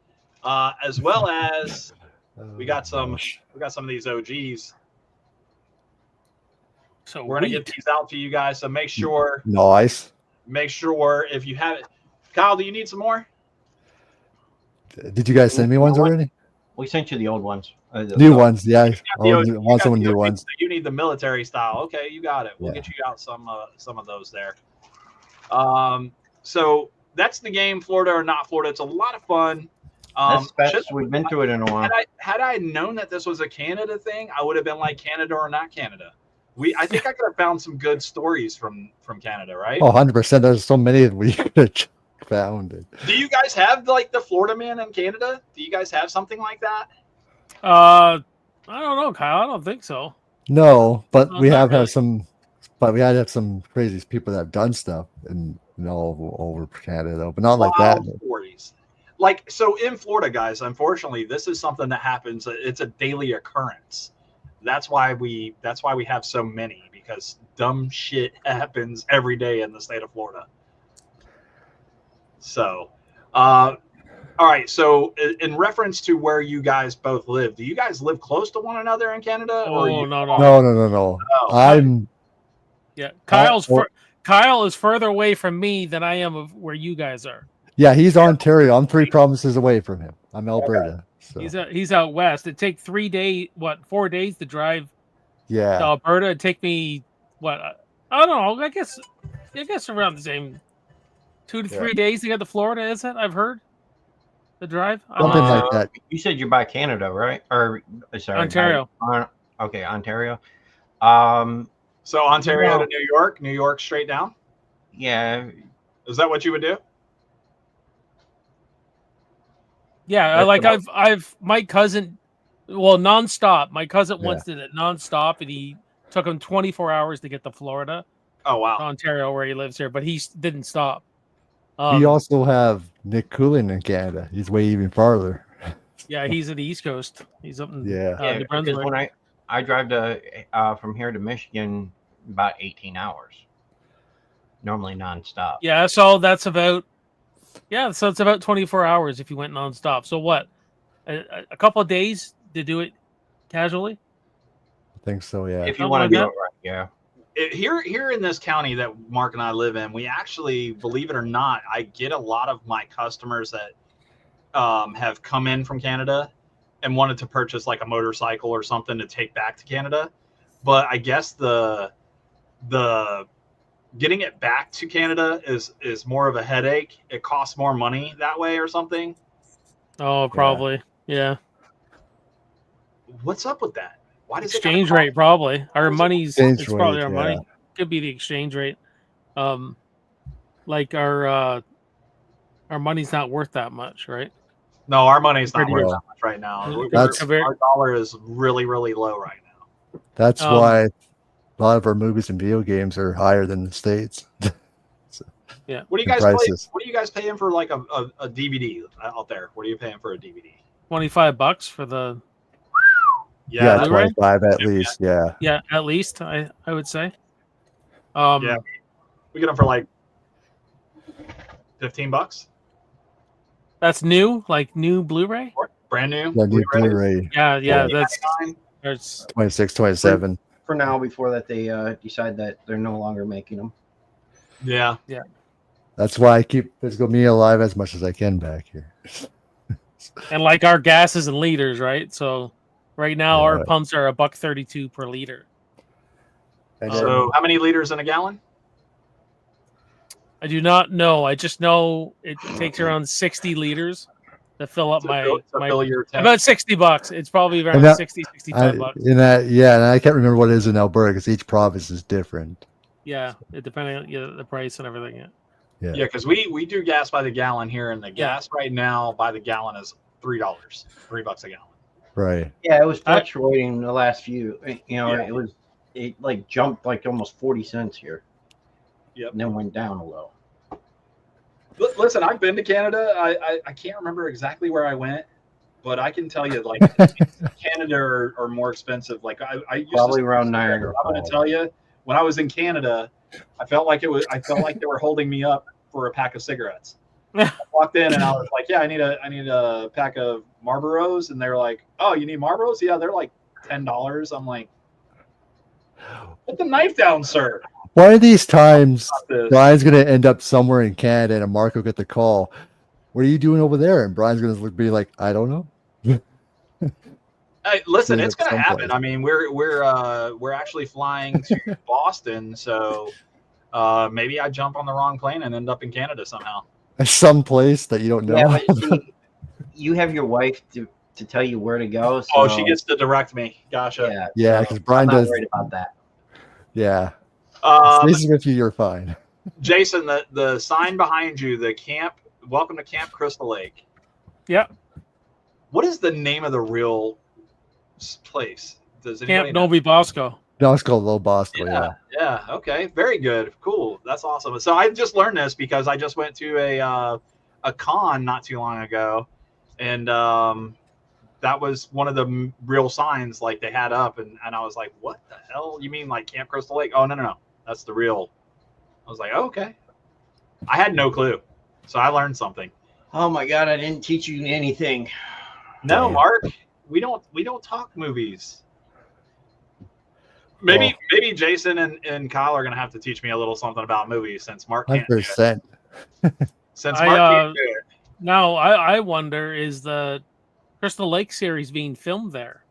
as well as we got some of these OGs. So We're gonna get these out to you guys. So make sure nice. if you have it. Kyle, do you need some more? Did you guys send me ones already? We sent you the old ones. New ones, yeah. I You want got some the new OG, ones. so you need the military style. Okay, you got it. We'll Yeah. get you out some of those there. So that's the game, Florida or not Florida. It's a lot of fun. That's best. We've been through it in a while. Had I known that this was a Canada thing, I would have been like Canada or not Canada. I think I could have found some good stories from Canada, right? Oh, 100%. There's so many that we could have found it. Do you guys have like the Florida man in Canada? Do you guys have something like that? I don't know, Kyle. I don't think so. No, but No, we not have really. had some. But we had some crazy people that have done stuff and over Canada, but not like that. Wild stories. Like, so in Florida, guys, unfortunately, this is something that happens. It's a daily occurrence. That's why we have so many, because dumb shit happens every day in the state of Florida. So, all right. So in reference to where you guys both live, do you guys live close to one another in Canada? Or Oh, you, no. No. Oh, I'm Yeah, or- Kyle is further away from me than I am of where you guys are. yeah, he's Ontario. I'm 3 provinces away from him. I'm Alberta. So He's out west. It'd take 4 days to drive to yeah. Alberta. It'd take me I don't know. I guess around the same 2 to 3 days to get to Florida. Is it? I've heard the drive. Something like that. You said you're by Canada, right? Or sorry, Ontario. Okay, Ontario. So Ontario No. to New York straight down. Yeah. Is that what you would do? Yeah, That's like about- I've my cousin, nonstop. My cousin once did it nonstop, and he took him 24 hours to get to Florida, Oh wow. Ontario, where he lives here, but he didn't stop. We also have Nick Coolin in Canada. He's way even farther. Yeah, he's at the East Coast. He's up in Yeah. New Yeah, because Brunswick. when I drive to from here to Michigan about 18 hours, normally nonstop. Yeah, so that's about so it's about 24 hours if you went nonstop. So what? A couple of days to do it casually? I think so, yeah. If you Something want like to do that. it right, yeah. Here in this county that Mark and I live in, we actually, believe it or not, I get a lot of my customers that have come in from Canada and wanted to purchase like a motorcycle or something to take back to Canada. But I guess the getting it back to Canada is more of a headache. It costs more money that way or something. Oh, probably. Yeah. What's up with that? Why does Exchange it gotta rate, probably. Our does it- money's Exchange it's probably rate, our yeah. money. Could be the exchange rate. Like our money's not worth that much, right? No, our money's not Pretty worth much. that much right now. That's- Our dollar is really, really low right now. That's Um, why a lot of our movies and video games are higher than the States. What do you And guys play? prices. What are you guys paying for like a DVD out there? What are you paying for a DVD? $25 for the Yeah, that- Blu-ray? 25 at least. Yeah. at least I would say. Yeah. We get them for like $15. That's new, like new Blu-ray. Brand new. Yeah, new Blu-rays. Blu-ray, Yeah, Yeah. that's $9.99. there's 26, 27. For now, before that they decide that they're no longer making them. Yeah. That's why I keep physical media alive as much as I can back here. and like our gas is in liters, right? So right now our Yeah. pumps are $1.32 per liter. And So how many liters in a gallon? I do not know. I just know it takes around 60 liters to fill up my fill your tank. about $60. It's probably around And that- 60, 65 bucks. and I can't remember what it is in Alberta because each province is different. Yeah, it depending on the price and everything. Yeah. Yeah, because we do gas by the gallon here, and the gas right now by the gallon is $3, $3 a gallon. Right. Yeah, it was fluctuating the last few. You know, Yeah. it like jumped like almost 40 cents here. Yep. And then went down a little. Listen, I've been to Canada. I can't remember exactly where I went, but I can tell you, like, Canada are more expensive. Like I used Probably to around Niagara I'm going to Falls. tell you, when I was in Canada, I felt like they were holding me up for a pack of cigarettes. I walked in and I was like, "Yeah, I need a pack of Marlboros," and they were like, "Oh, you need Marlboros? Yeah, they're like $10." I'm like, "Put the knife down, sir." One of these times, Not this. Brian's going to end up somewhere in Canada and Mark will get the call. What are you doing over there? And Brian's going to be like, I don't know. Hey, listen, Meet it's up going to happen. someplace. I mean, we're actually flying to Boston, so maybe I jump on the wrong plane and end up in Canada somehow. Some place that you don't know. Yeah, but see, you have your wife to tell you where to go. So, Oh, she gets to direct me. Gotcha. Yeah, Yeah, so because Brian I'm not does. worried about that. Yeah. Um, This is with you, you're fine. Jason, the sign behind you, the camp, welcome to Camp Crystal Lake. Yep. What is the name of the real place? Does anybody Camp know? Novi Bosco. No, it's called Low Bosco. Yeah. Yeah. Okay. Very good. Cool. That's awesome. So I just learned this because I just went to a con not too long ago, and that was one of the real signs like they had up, and I was like, "What the hell? You mean like Camp Crystal Lake?" Oh no, that's the real. I was like, oh, "Okay." I had no clue, so I learned something. Oh my God, I didn't teach you anything. No, Damn. Mark, we don't talk movies. Maybe Jason and Kyle are gonna have to teach me a little something about movies since Mark can't do it. 100%. Since Mark can't do it. Now I wonder, is the Crystal Lake series being filmed there?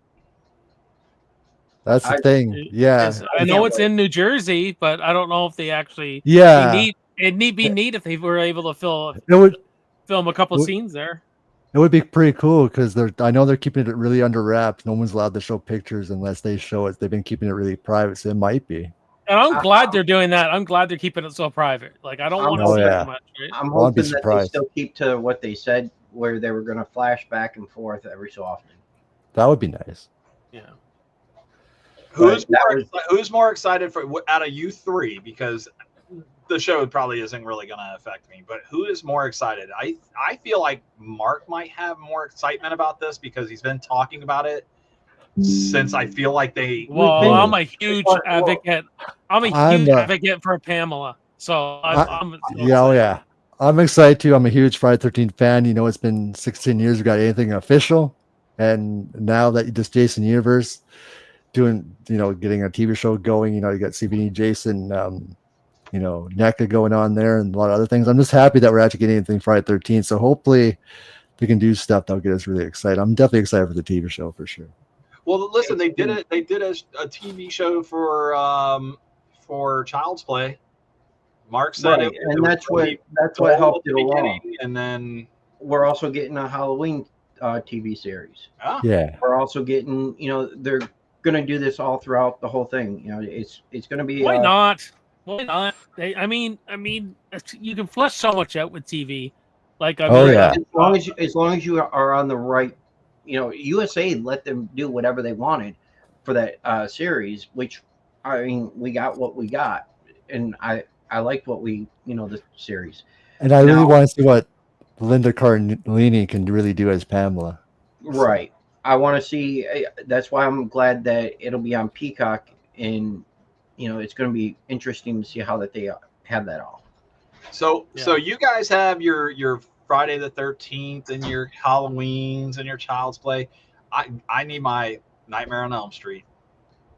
That's the I- thing. Yeah. 'Cause I know it's in New Jersey, but I don't know if they actually. Yeah. It'd be neat if they were able to film a couple Would- scenes there. It would be pretty cool because I know they're keeping it really under wraps. No one's allowed to show pictures unless they show it. They've been keeping it really private, so it might be. And I'm glad they're doing that. I'm glad they're keeping it so private. Like I don't want to Oh, see yeah. too much. Right? I'm Well, I'd be hoping that they surprised. still keep to what they said, where they were going to flash back and forth every so often. That would be nice. Yeah. Who's But that who's more excited for out of you three? Because the show probably isn't really going to affect me. But who is more excited? I feel like Mark might have more excitement about this because he's been talking about it since I feel like they. Well, been- I'm a huge advocate. I'm a I'm huge a- advocate for Pamela. So I'm Yeah, oh yeah. I'm excited too. I'm a huge Friday 13th fan. You know, it's been 16 years we got anything official. And now that this Jason universe doing, getting a TV show going, you got CBD Jason, NECA going on there and a lot of other things. I'm just happy that we're actually getting anything Friday 13th. So hopefully we can do stuff that'll get us really excited. I'm definitely excited for the TV show for sure. Well, listen, they did it. They did a TV show for Child's Play. Mark said Right, it and was that's really what dull helped at the it along. beginning, and then We're also getting a Halloween TV series. Yeah. We're also getting, they're going to do this all throughout the whole thing. It's going to be. Why not? Why not? I mean, you can flesh so much out with TV. Like, I Oh mean, yeah. As long as you are on the right, USA let them do whatever they wanted for that series. Which, I mean, we got what we got, and I liked what the series. And I really Now- want to see what Linda Cardellini can really do as Pamela. Right. I want to see. That's why I'm glad that it'll be on Peacock, and it's going to be interesting to see how that they have that all. so Yeah. you guys have your Friday the 13th and your Halloweens and your Child's Play. I need my Nightmare on Elm Street.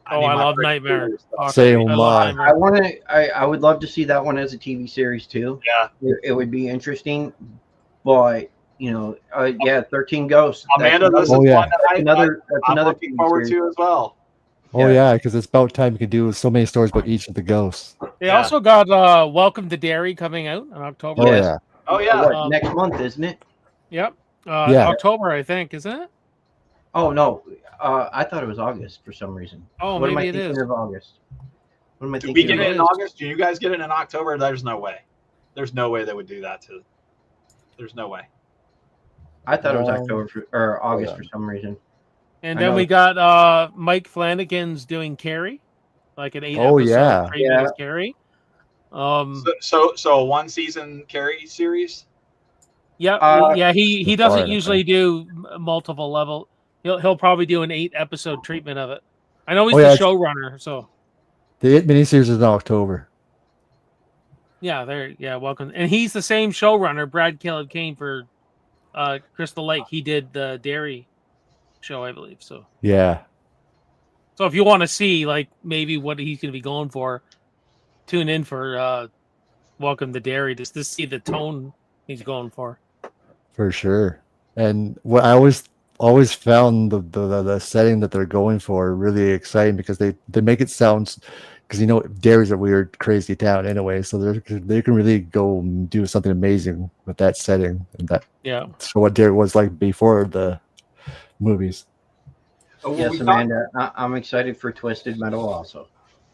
I need my love Freddy Nightmare. Krueger stuff. Fuck, Same I love line. Nightmare. I want to. I would love to see that one as a TV series too. Yeah, It would be interesting, but 13 Ghosts. Amanda, this is Oh, yeah. one that That's another. I'm another looking TV forward series. to as well. Oh Yeah. yeah, because it's about time you can do so many stories about each of the ghosts. They Yeah. also got Welcome to Derry coming out in October. Oh Yes. yeah. Oh yeah, What, next month, isn't it? Yep. Yeah. October, I think, isn't it? Oh no, I thought it was August for some reason. Oh, What am I maybe it thinking is. of August? What am I do thinking? we get of it in August? August? Do you guys get it in October? There's no way. There's no way they would do that to. There's no way. I thought it was Um, October or August yeah. for some reason. And I then know. we got Mike Flanagan's doing Carrie, like an 8 Oh, episode yeah. treatment as Carrie. So a one season Carrie series. Yeah, yeah. He Good doesn't part, I usually do multiple level. He'll probably do an 8 episode treatment of it. I know he's Oh, yeah, the it's- showrunner, so The It miniseries is in October. yeah, welcome. And he's the same showrunner, Brad Caleb Kane, for Crystal Lake. He did the Dairy show, I believe. So Yeah. if you want to see like maybe what he's going to be going for, tune in for Welcome to Dairy just to see the tone he's going for. For sure. And what I always found the setting that they're going for really exciting because they make it sound, because Derry's a weird, crazy town anyway, so they can really go and do something amazing with that setting and that Yeah. show what Derry was like before the movies. Well, Yes, we talked- Amanda. I'm excited for Twisted Metal also.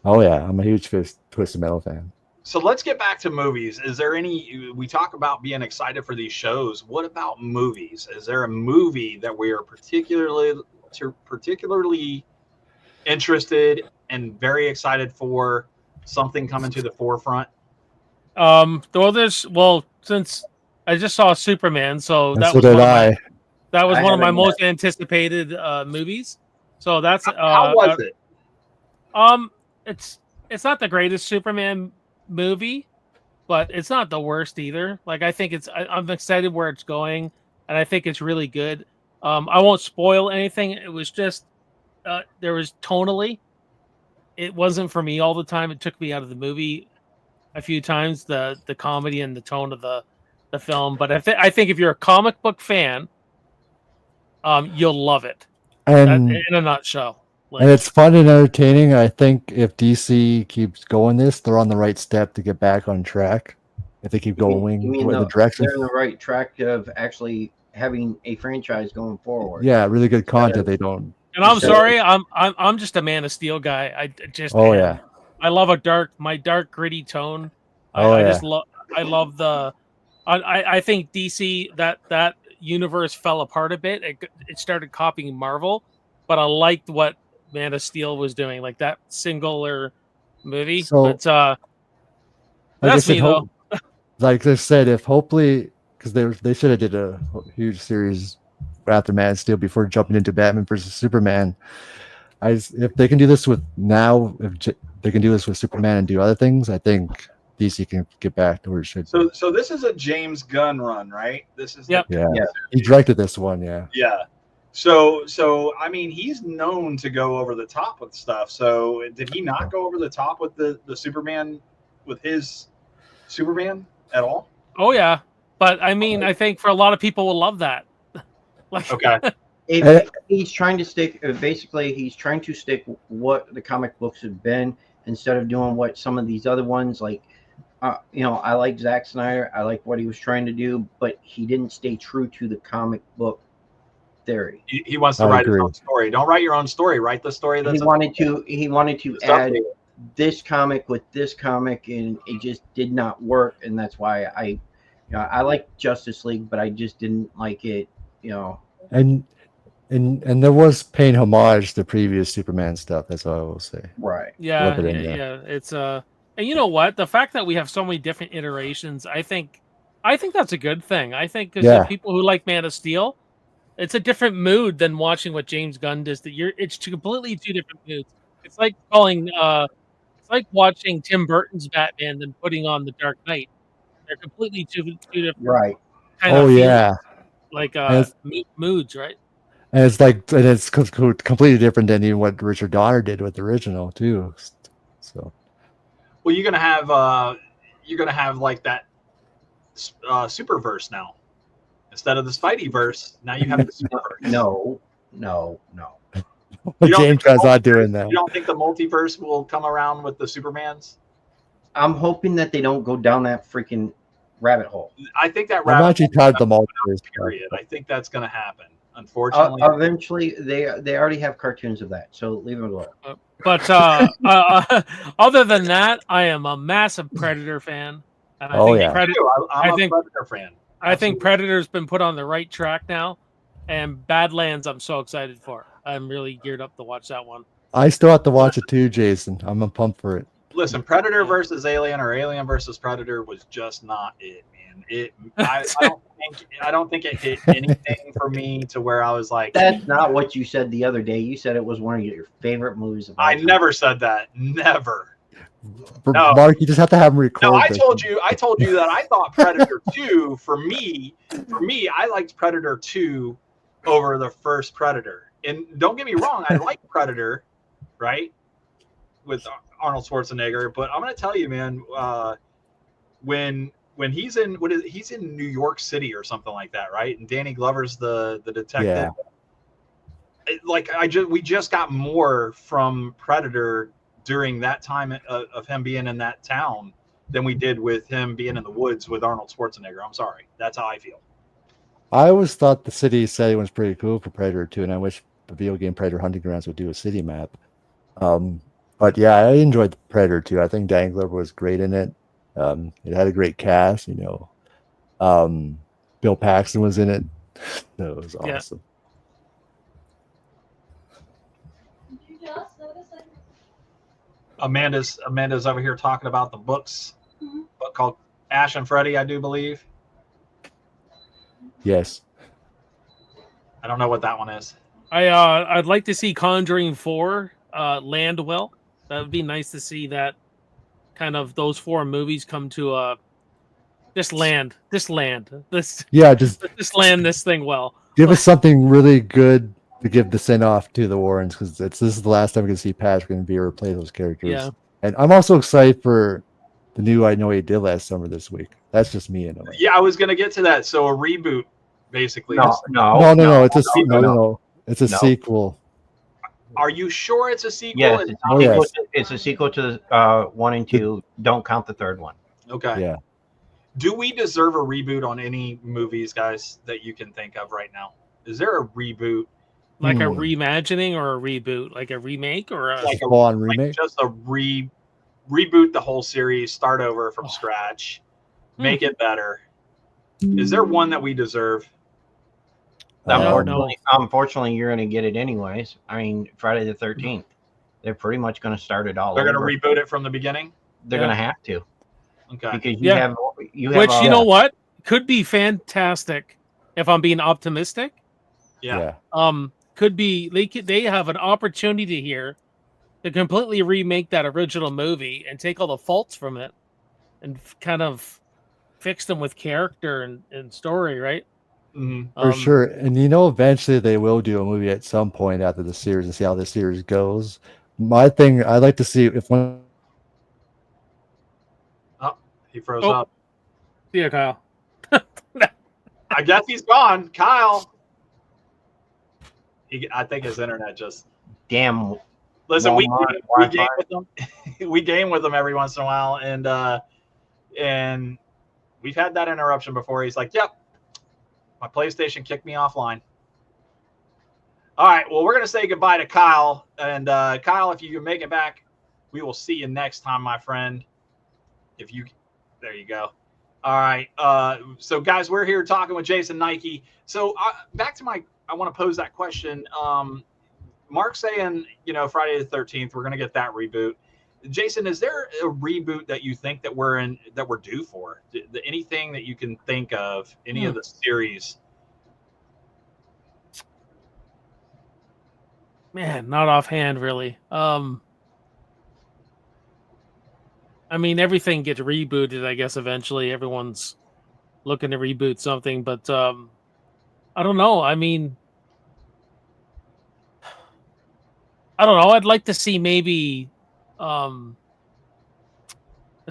Oh yeah, I'm a huge Twisted Metal fan. So let's get back to movies. Is there any? We talk about being excited for these shows. What about movies? Is there a movie that we are particularly interested and very excited for? Something coming to the forefront. Since I just saw Superman, so And that so was did one of my, I. that was I one of my haven't most anticipated movies. So that's How was it? It's not the greatest Superman movie, but it's not the worst either. Like I think I'm excited where it's going, and I think it's really good. I won't spoil anything. It was just there was tonally, it wasn't for me all the time. It took me out of the movie a few times, the comedy and the tone of the film. But I think if you're a comic book fan, you'll love it. And In a nutshell. and it's fun and entertaining. I think if DC keeps going this, they're on the right step to get back on track. If they keep going You mean in the direction. they're in the right track of actually having a franchise going forward. Yeah, really good content. They don't. And I'm So- sorry, I'm just a Man of Steel guy. I just Oh am. yeah. I love my dark gritty tone. Oh, I yeah. just love I think DC that universe fell apart a bit. It started copying Marvel, but I liked what Man of Steel was doing, like that singular movie. So- But Like that's I me said, though. like I said, if hopefully, because they should have did a huge series after Man of Steel before jumping into Batman versus Superman. If they can do this with now, they can do this with Superman and do other things, I think DC can get back to where it should. be. So this is a James Gunn run, right? This is Yep. Yeah. Yeah. He directed this one. Yeah. Yeah. So I mean, he's known to go over the top with stuff. So did he not go over the top with the Superman, with his Superman at all? Oh yeah. But I mean, I think for a lot of people will love that. Like Okay. If he's trying to stick, basically, he's trying to stick what the comic books have been instead of doing what some of these other ones like I like Zack Snyder. I like what he was trying to do, but he didn't stay true to the comic book theory. He wants to I write his agree. own story. Don't write your own story. Write the story that's He wanted to Just add update it. this comic with this comic, and it just did not work. And that's why I like Justice League, but I just didn't like it. And there was paying homage to previous Superman stuff. That's all I will say. Right. Yeah, Slip it in there. yeah. It's and you know what? The fact that we have so many different iterations, I think that's a good thing. I think because Yeah. people who like Man of Steel, it's a different mood than watching what James Gunn does. It's completely two different moods. It's like it's like watching Tim Burton's Batman than putting on The Dark Knight. They're completely two different Right. kind Oh of yeah, like And moods, right? and it's completely different than even what Richard Donner did with the original too. So Well, you're gonna have like that Superverse now. Instead of the Spideyverse, now you have the Superverse. No. You don't James think the Gunn's not doing multiverse- that. You don't think the multiverse will come around with the Supermans? I'm hoping that they don't go down that freaking rabbit hole. I think that I'm rabbit actually hole tired of the multiverse. period. I think that's going to happen. Unfortunately, Eventually, they already have cartoons of that, so leave it alone. But other than that, I am a massive Predator fan. And I Oh, think yeah. I'm I a think- Predator fan. I think Absolutely. Predator's been put on the right track now, and Badlands I'm so excited for. I'm really geared up to watch that one. I still have to watch it too, Jason. I'm pumped for it. Listen, Predator versus Alien or Alien versus Predator was just not it, man. I don't think it hit anything for me to where I was like, That's not what you said the other day. You said it was one of your favorite movies of all I time. never said that. Never. For No. Mark, you just have to have him record. No, I this. told you that I thought Predator 2 for me, I liked Predator 2 over the first Predator. And don't get me wrong, I like Predator, right? With Arnold Schwarzenegger, but I'm going to tell you, man, when he's in he's in New York City or something like that, right? And Danny Glover's the detective. Yeah. We just got more from Predator during that time of him being in that town than we did with him being in the woods with Arnold Schwarzenegger. I'm sorry. That's how I feel. I always thought the city setting was pretty cool for Predator 2, and I wish the video game Predator Hunting Grounds would do a city map. But yeah, I enjoyed Predator 2. I think Dan Glover was great in it. It had a great cast, Bill Paxton was in it. So it was Yeah. awesome. Amanda's over here talking about the books, book called Ash and Freddy, I do believe. Yes. I don't know what that one is. I'd like to see Conjuring 4 land well. That would be nice to see that kind of those 4 movies come to this land this Yeah, just land this thing well. give us something really good to give the send off to the Warrens, because this is the last time we can see Patrick and Vera play those characters. Yeah. And I'm also excited for the new I Know What You Did Last Summer this week. That's just me in a way. Yeah, I was gonna get to that. So a reboot, basically. No. No. It's a no. It's a No. sequel. Are you sure it's a sequel? Yes, It's it's, not- Oh, yes. it's a sequel to 1 and 2. Don't count the third one. Okay. Yeah. Do we deserve a reboot on any movies, guys, that you can think of right now? Is there a reboot? Like a reimagining or a reboot, like a remake or a Like a Full on remake. just a reboot the whole series, start over from scratch, make it better. Is there one that we deserve? Unfortunately, you're going to get it anyways. I mean, Friday the 13th. They're pretty much going to start it all They're going to over. reboot it from the beginning. They're Yeah. going to have to, Okay. because Yeah. you have which you know uh, what could be fantastic if I'm being optimistic. Yeah. Could be they have an opportunity here to completely remake that original movie and take all the faults from it and kind of fix them with character and story, right? Mhm. For sure. And eventually they will do a movie at some point after the series and see how the series goes. My thing, I'd like to see if one. He froze Oh. up. Yeah, Kyle. I guess he's gone. Kyle. I think his internet just. damn. Listen, we Walmart game Wi-Fi. with them. We game with them every once in a while, and And we've had that interruption before. He's like, "Yep, my PlayStation kicked me offline." All right, well, we're gonna say goodbye to Kyle, and Kyle, if you can make it back, we will see you next time, my friend. There you go. All right, so guys, we're here talking with Jason Nike. So back to I want to pose that question. Mark's saying, Friday the 13th, we're gonna get that reboot. Jason, is there a reboot that you think that we're due for? Anything that you can think of, any of the series? Man, not offhand, really. I mean, everything gets rebooted, I guess, eventually. Everyone's looking to reboot something, but I don't know. I mean, I don't know. I'd like to see maybe, as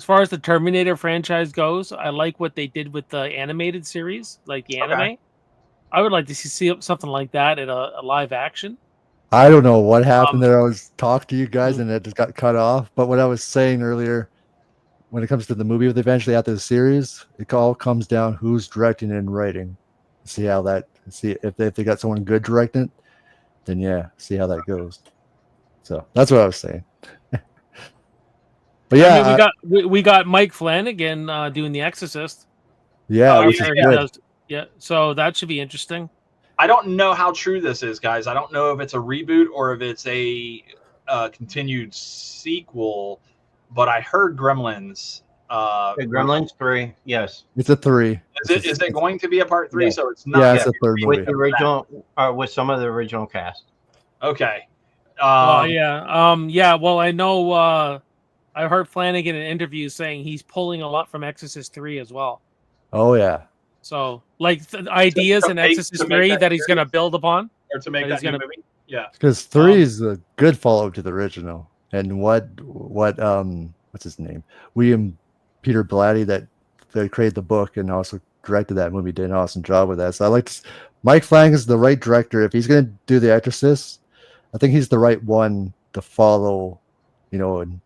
far as the Terminator franchise goes, I like what they did with the animated series, like the anime. Okay. I would like to see something like that in a live action. I don't know what happened there. I was talking to you guys and it just got cut off. But what I was saying earlier, when it comes to the movie with eventually after the series, it all comes down who's directing and writing. See if they got someone good directing it, then yeah, see how that goes. So that's what I was saying. But yeah, I mean, we got Mike Flanagan doing The Exorcist. Yeah, which is good. Yeah, so that should be interesting. I don't know how true this is, guys. I don't know if it's a reboot or if it's a continued sequel, but I heard Gremlins. Gremlins 3, yes. It's a 3. Is it going to be a part 3? Yeah. So it's not. Yeah, it's a third movie. With the original, with some of the original cast. Okay. Yeah. Well, I know. I heard Flanagan in interviews saying he's pulling a lot from Exorcist 3 as well. Oh yeah. So, like ideas in Exorcist 3 that he's going to build upon, or to make that new movie. Yeah. Because 3 is a good follow-up to the original. And what's his name? William Peter Blatty that created the book and also directed that movie did an awesome job with that. So I like Mike Flanagan is the right director. If he's going to do The Exorcist, I think he's the right one to follow, in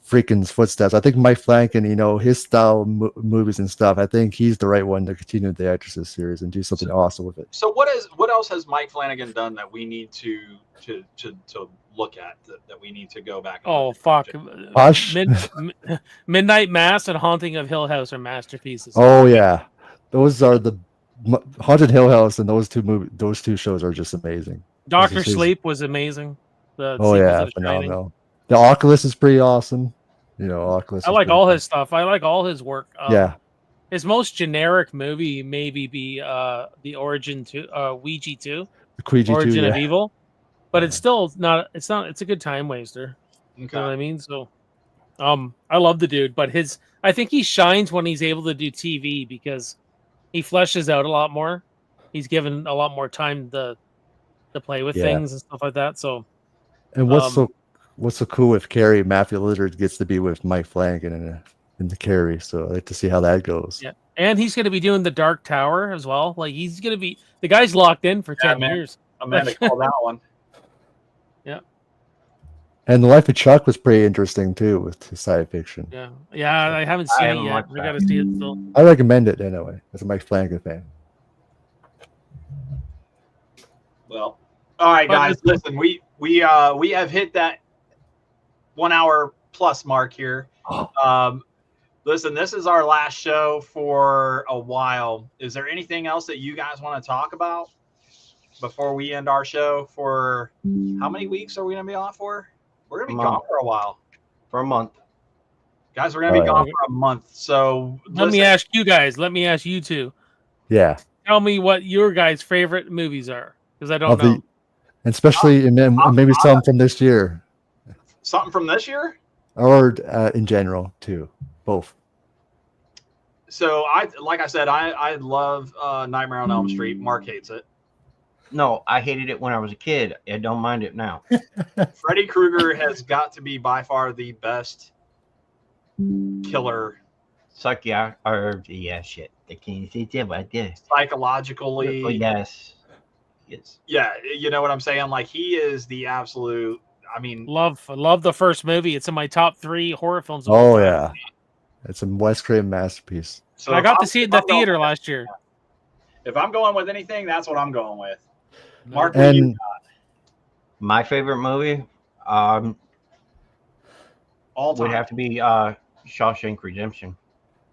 Freakin's footsteps. I think Mike Flanagan, his style movies and stuff, I think he's the right one to continue the Exorcist series and do something awesome with it. So what else has Mike Flanagan done that we need to look at, that we need to go back and Oh fuck. Hush. Midnight Mass and Haunting of Hill House are masterpieces. Oh yeah. Those are the Haunted Hill House, and those two shows are just amazing. Dr. Sleep was amazing. Phenomenal. The Oculus is pretty awesome. Oculus. I like all his stuff. I like all his work. Yeah. His most generic movie maybe be the Origin 2, Ouija 2, Origin of Evil, but it's still not. It's a good time waster. Okay. You know what I mean? So, I love the dude, but I think he shines when he's able to do TV because he fleshes out a lot more. He's given a lot more time to play with things and stuff like that. So, and what's so cool with Carrie, Matthew Lillard gets to be with Mike Flanagan in the Carrie, so I like to see how that goes. Yeah, and he's going to be doing the Dark Tower as well. Like he's going to be the guy's locked in for 10 years. Amanda called that one. Yeah. And The Life of Chuck was pretty interesting too with his sci fiction. Yeah, I haven't seen it yet. We got to see it still. I recommend it anyway, as a Mike Flanagan fan. Well, all right, guys. Listen, we have hit that 1 hour plus mark here. Listen, this is our last show for a while. Is there anything else that you guys want to talk about before we end our show? For how many weeks are we going to be off for? We're going to be gone for a while. For a month. Guys, we're going to be gone for a month. So let me ask you guys. Let me ask you two. Yeah. Tell me what your guys' favorite movies are, because I don't know. And especially maybe some from this year. Something from this year? Or in general, too. Both. So, like I said, I love Nightmare on Elm Street. Mark hates it. No, I hated it when I was a kid. I don't mind it now. Freddy Krueger has got to be by far the best killer. Shit. Psychologically. Oh, yes. Yeah, you know what I'm saying? Like, he is the absolute. I mean, love the first movie. It's in my top 3 horror films. Oh yeah. It's a Wes Craven masterpiece. So I if got I'm- to see it if in the I'm going- theater last year. If I'm going with anything, that's what I'm going with. No. Mark, what do you And My favorite movie all would time? have to be Shawshank Redemption.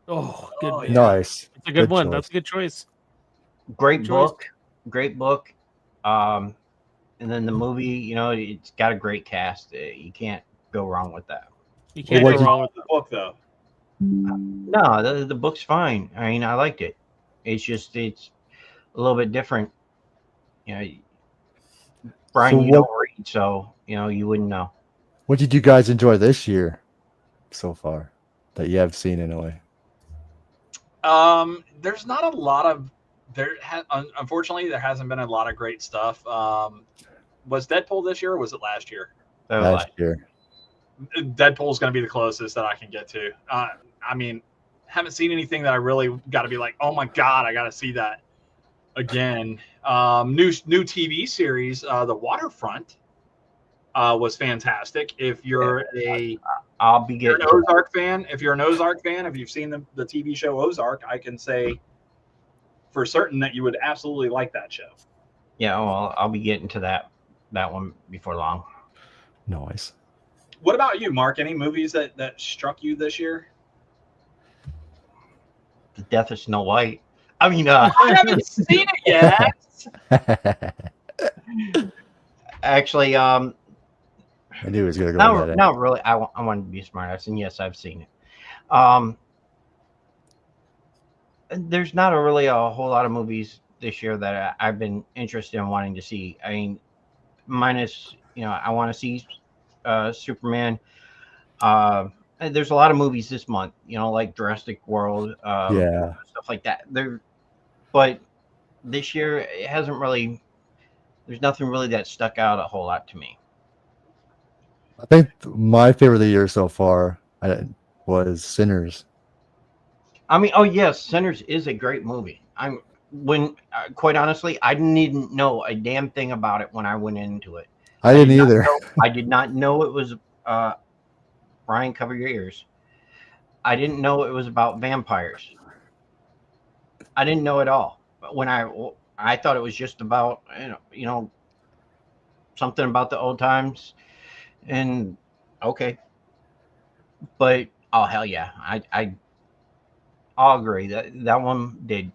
Oh, good. Oh, Yeah. yeah. nice. That's a good one. choice. That's a good choice. Great Good book. Great book. And then the movie, you know, it's got a great cast. You can't go wrong with that. You can't what go did- wrong with The book, though. No, the book's fine. I mean, I liked it. It's just it's a little bit different. You know, Brian, So you what- don't read, so you know you wouldn't know. What did you guys enjoy this year so far that you have seen anyway? There's not a lot of unfortunately there hasn't been a lot of great stuff. Was Deadpool this year or was it last year? Last year. Deadpool's going to be the closest that I can get to. I mean, haven't seen anything that I really got to be like, oh my god, I got to see that again. New TV series, The Waterfront, was fantastic. If you're I'll be you're getting an Ozark fan, if you've seen the TV show Ozark, I can say for certain that you would absolutely like that show. Yeah, well, I'll be getting to that one before long. Nice. What about you, Mark? Any movies that struck you this year? The Death of Snow White. I mean, I haven't seen it yet. actually, I knew he was gonna go with that. not really. I wanted to be smart. And yes, I've seen it. There's not really a whole lot of movies this year that I've been interested in wanting to see. I mean, minus, you know, I want to see Superman. There's a lot of movies this month, you know, like Jurassic World, Yeah. stuff like that. But this year it hasn't really. There's nothing really that stuck out a whole lot to me. I think my favorite of the year so far was Sinners. I mean, oh yes, Sinners is a great movie. Quite honestly, I didn't even know a damn thing about it when I went into it. I didn't either. I did not know it was Brian, cover your ears. I didn't know it was about vampires. I didn't know at all. But when I thought it was just about you know something about the old times, and okay, but oh hell yeah, I'll agree that one did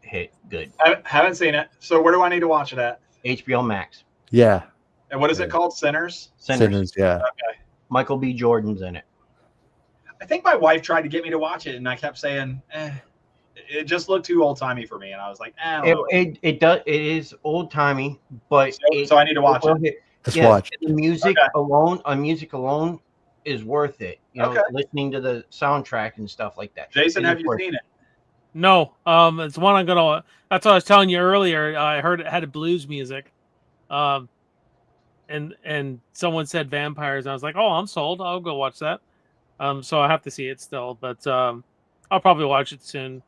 hit good. Haven't seen it. So where do I need to watch it at? HBO Max. Yeah. And what is Yeah. it called? Sinners? Sinners, yeah. Okay. Michael B. Jordan's in it. I think my wife tried to get me to watch it, and I kept saying, it just looked too old timey for me, and I was like, I don't know. It is old timey, but So I need to watch it. Let's Yes, watch. the music Okay. music alone is worth it. You know, Okay. listening to the soundtrack and stuff like that. Jason, It have is you worth seen it? No, it's one I'm gonna. That's what I was telling you earlier. I heard it had a blues music, and someone said vampires. And I was like, oh, I'm sold. I'll go watch that. So I have to see it still, but I'll probably watch it soon.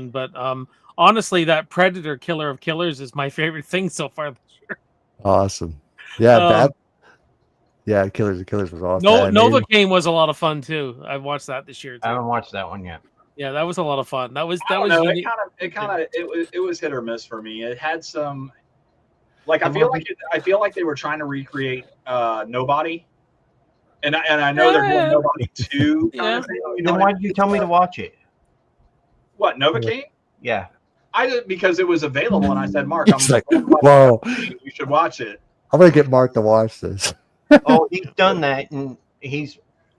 But honestly, that Predator Killer of Killers is my favorite thing so far this year. Awesome. Yeah, Um, yeah, Killers was awesome. No, That animated- Novocaine was a lot of fun too. I watched that this year I too. haven't watched that one yet. Yeah, that was a lot of fun. That was I don't know. unique. It was hit or miss for me. It had some, like I feel like they were trying to recreate Nobody, and I know they're doing Nobody 2. Yeah. You know Then why did you tell me to watch it? what Novocaine? Yeah. I did because it was available, and I said, Mark, It's like, whoa, you should watch it. I'm gonna get Mark to watch this. Oh, he's done that, and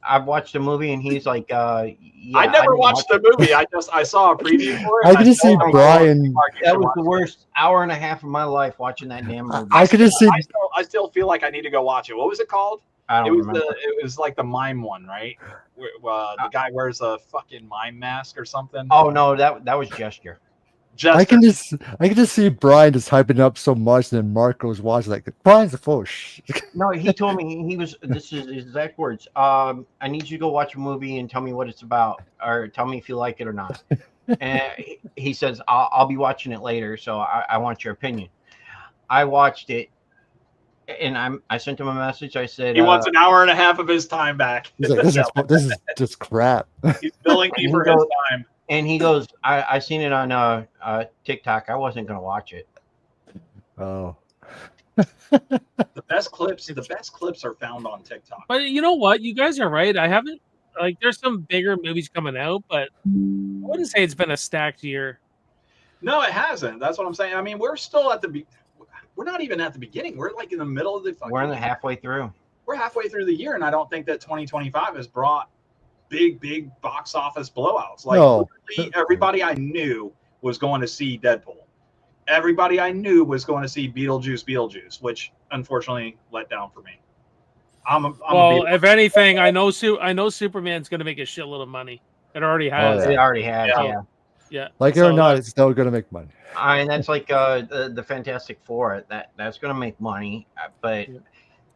I've watched the movie, and he's like, yeah. I never didn't watched the movie. I saw a preview for it. I and could just see told him, Brian. Mark, you That should was watch the worst hour and a half of my life watching that damn movie. I could just see. I still feel like I need to go watch it. What was it called? I It don't was remember. it was like the mime one, right? Where, the guy wears a fucking mime mask or something. Oh no, that was Gesture. I can Jester. just see Brian just hyping up so much, and then Mark was watching like Brian's a fool. Shh. No, he told me this is his exact words. I need you to go watch a movie and tell me what it's about, or tell me if you like it or not. And he says, I'll be watching it later, so I want your opinion. I watched it, And I sent him a message. I said, He wants an hour and a half of his time back. He's like, this is just crap. He's billing me for his time. and he goes, I seen it on TikTok. I wasn't gonna watch it. Oh, The best clips are found on TikTok. But you know what? You guys are right. I haven't like there's some bigger movies coming out, but I wouldn't say it's been a stacked year. No, it hasn't. That's what I'm saying. I mean, we're still at we're not even at the beginning. We're like in the middle of the fucking We're in the halfway through. We're halfway through the year, and I don't think that 2025 has brought big box office blowouts. Like No. literally everybody I knew was going to see Deadpool. Everybody I knew was going to see Beetlejuice, which unfortunately let down for me. Well, if anything, I know Superman's going to make a shitload of money. It already has. yeah. It already has, Yeah. Yeah. like it or not, it's still going to make money. And that's like the Fantastic Four. That's gonna make money, but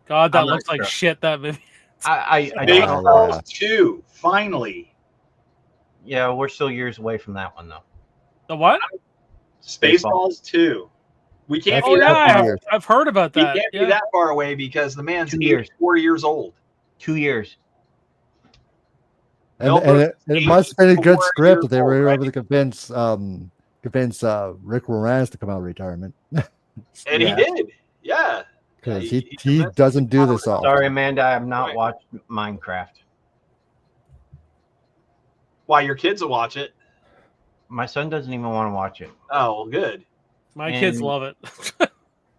God, that I'm not looks like sure. shit. That movie. I Big don't. Falls 2, finally. Yeah, we're still years away from that one though. The what? Spaceballs 2. We can't That's be Oh that yeah, years. I've heard about we that. can't Yeah. be that far away because the man's 2 years. 4 years old. 2 years. And, Melbourne it must have been a good 4 script years that they were old, able to convince Rick Moranis to come out of retirement. And Yeah. he did. Yeah. Because Yeah, he convinced doesn't do him to this come out. often. Sorry, Amanda, I have not Right. watched Minecraft. Why your kids will watch it. My son doesn't even want to watch it. Oh, well, good. My kids And- love it.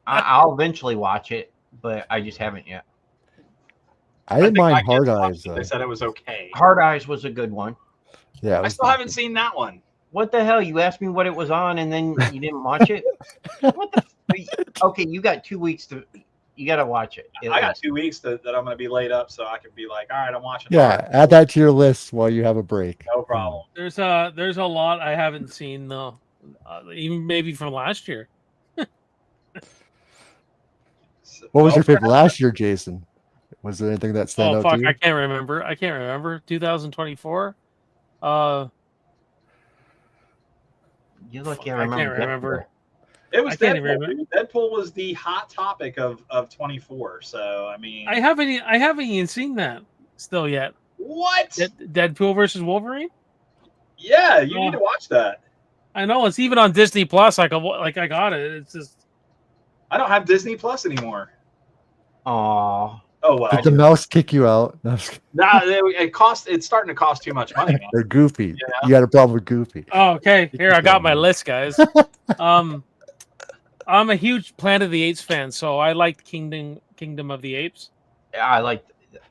I'll eventually watch it, but I just haven't yet. I didn't think my mind Hard kids watched Eyes it. though. They said it was okay. Hard Eyes was a good one. Yeah, it I was still haven't seen that one. What the hell? You asked me what it was on, and then you didn't watch it. What the? Okay, you got 2 weeks to. You got to watch it. I got 2 weeks that I'm going to be laid up, so I can be like, all right, I'm watching. Yeah, add that to your list while you have a break. No problem. There's a lot I haven't seen though, even maybe from last year. What was Oh, your favorite last year, Jason? Was there anything that stand Oh out fuck, to you? I can't remember. 2024. You look. Fuck, Yeah, I can't remember. remember. It was I can't even Deadpool. remember. Dude. Deadpool was the hot topic of 24. So I mean, I haven't even seen that still yet. what? Deadpool versus Wolverine. Yeah, you need to watch that. I know it's even on Disney Plus. I got it. It's just I don't have Disney Plus anymore. Oh, Oh well. Did the mouse kick you out? No, I'm just kidding. Nah, it's starting to cost too much money. Man. They're Goofy. Yeah. You had a problem with Goofy. oh, okay. Here I got my list, guys. I'm a huge Planet of the Apes fan, so I liked Kingdom of the Apes. I like.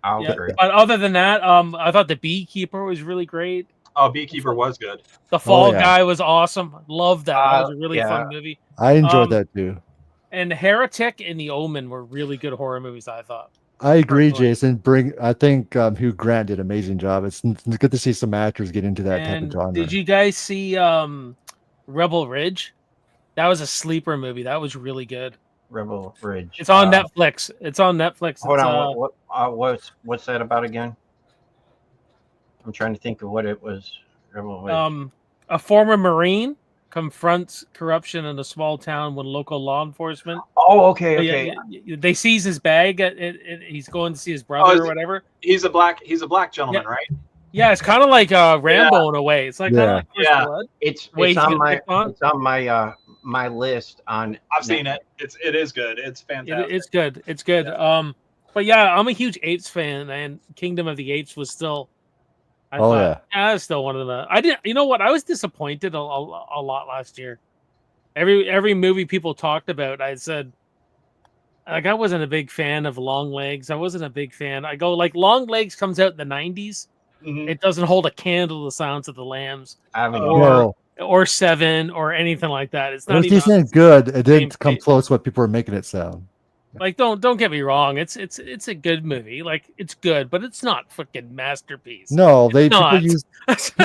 I'll Yeah. agree. But other than that, I thought the Beekeeper was really great. Oh, Beekeeper was good. The Fall yeah. Guy was awesome. Loved that. That was a really yeah. fun movie. I enjoyed Um, that too. And Heretic and The Omen were really good horror movies, I thought. I agree, personally. Jason. I think Hugh Grant did an amazing job. It's good to see some actors get into that type And of genre. did you guys see Rebel Ridge? That was a sleeper movie. That was really good. Rebel Ridge. It's on Netflix. It's on Netflix. Hold It's, on. What's that about again? I'm trying to think of what it was. Rebel Ridge. A former Marine confronts corruption in a small town when local law enforcement. Oh, okay. They seize his bag. He's going to see his brother is or it- whatever. He's a black gentleman, right? Yeah, it's kind of like Rambo in a way. It's like kind Yeah. of like First Yeah. Blood. It's Wait, it's he's on gonna my pick on? it's on my my list on. I've seen it. It is good. It's fantastic. It's good. It's good. But yeah, I'm a huge Apes fan, and Kingdom of the Apes was still. I Oh, thought, it's still one of the. I didn't. You know what? I was disappointed a lot last year. Every movie people talked about, I said, like, I wasn't a big fan of Long Legs. I wasn't a big fan. I go like Long Legs comes out in the '90s. Mhm. It doesn't hold a candle to the Sounds of the Lambs I haven't. or- No, or Seven or anything like that. It's it not was even decent good. It didn't same come page. close to what people were making it sound. like don't get me wrong. It's a good movie. Like it's good, but it's not fucking masterpiece. No, people not.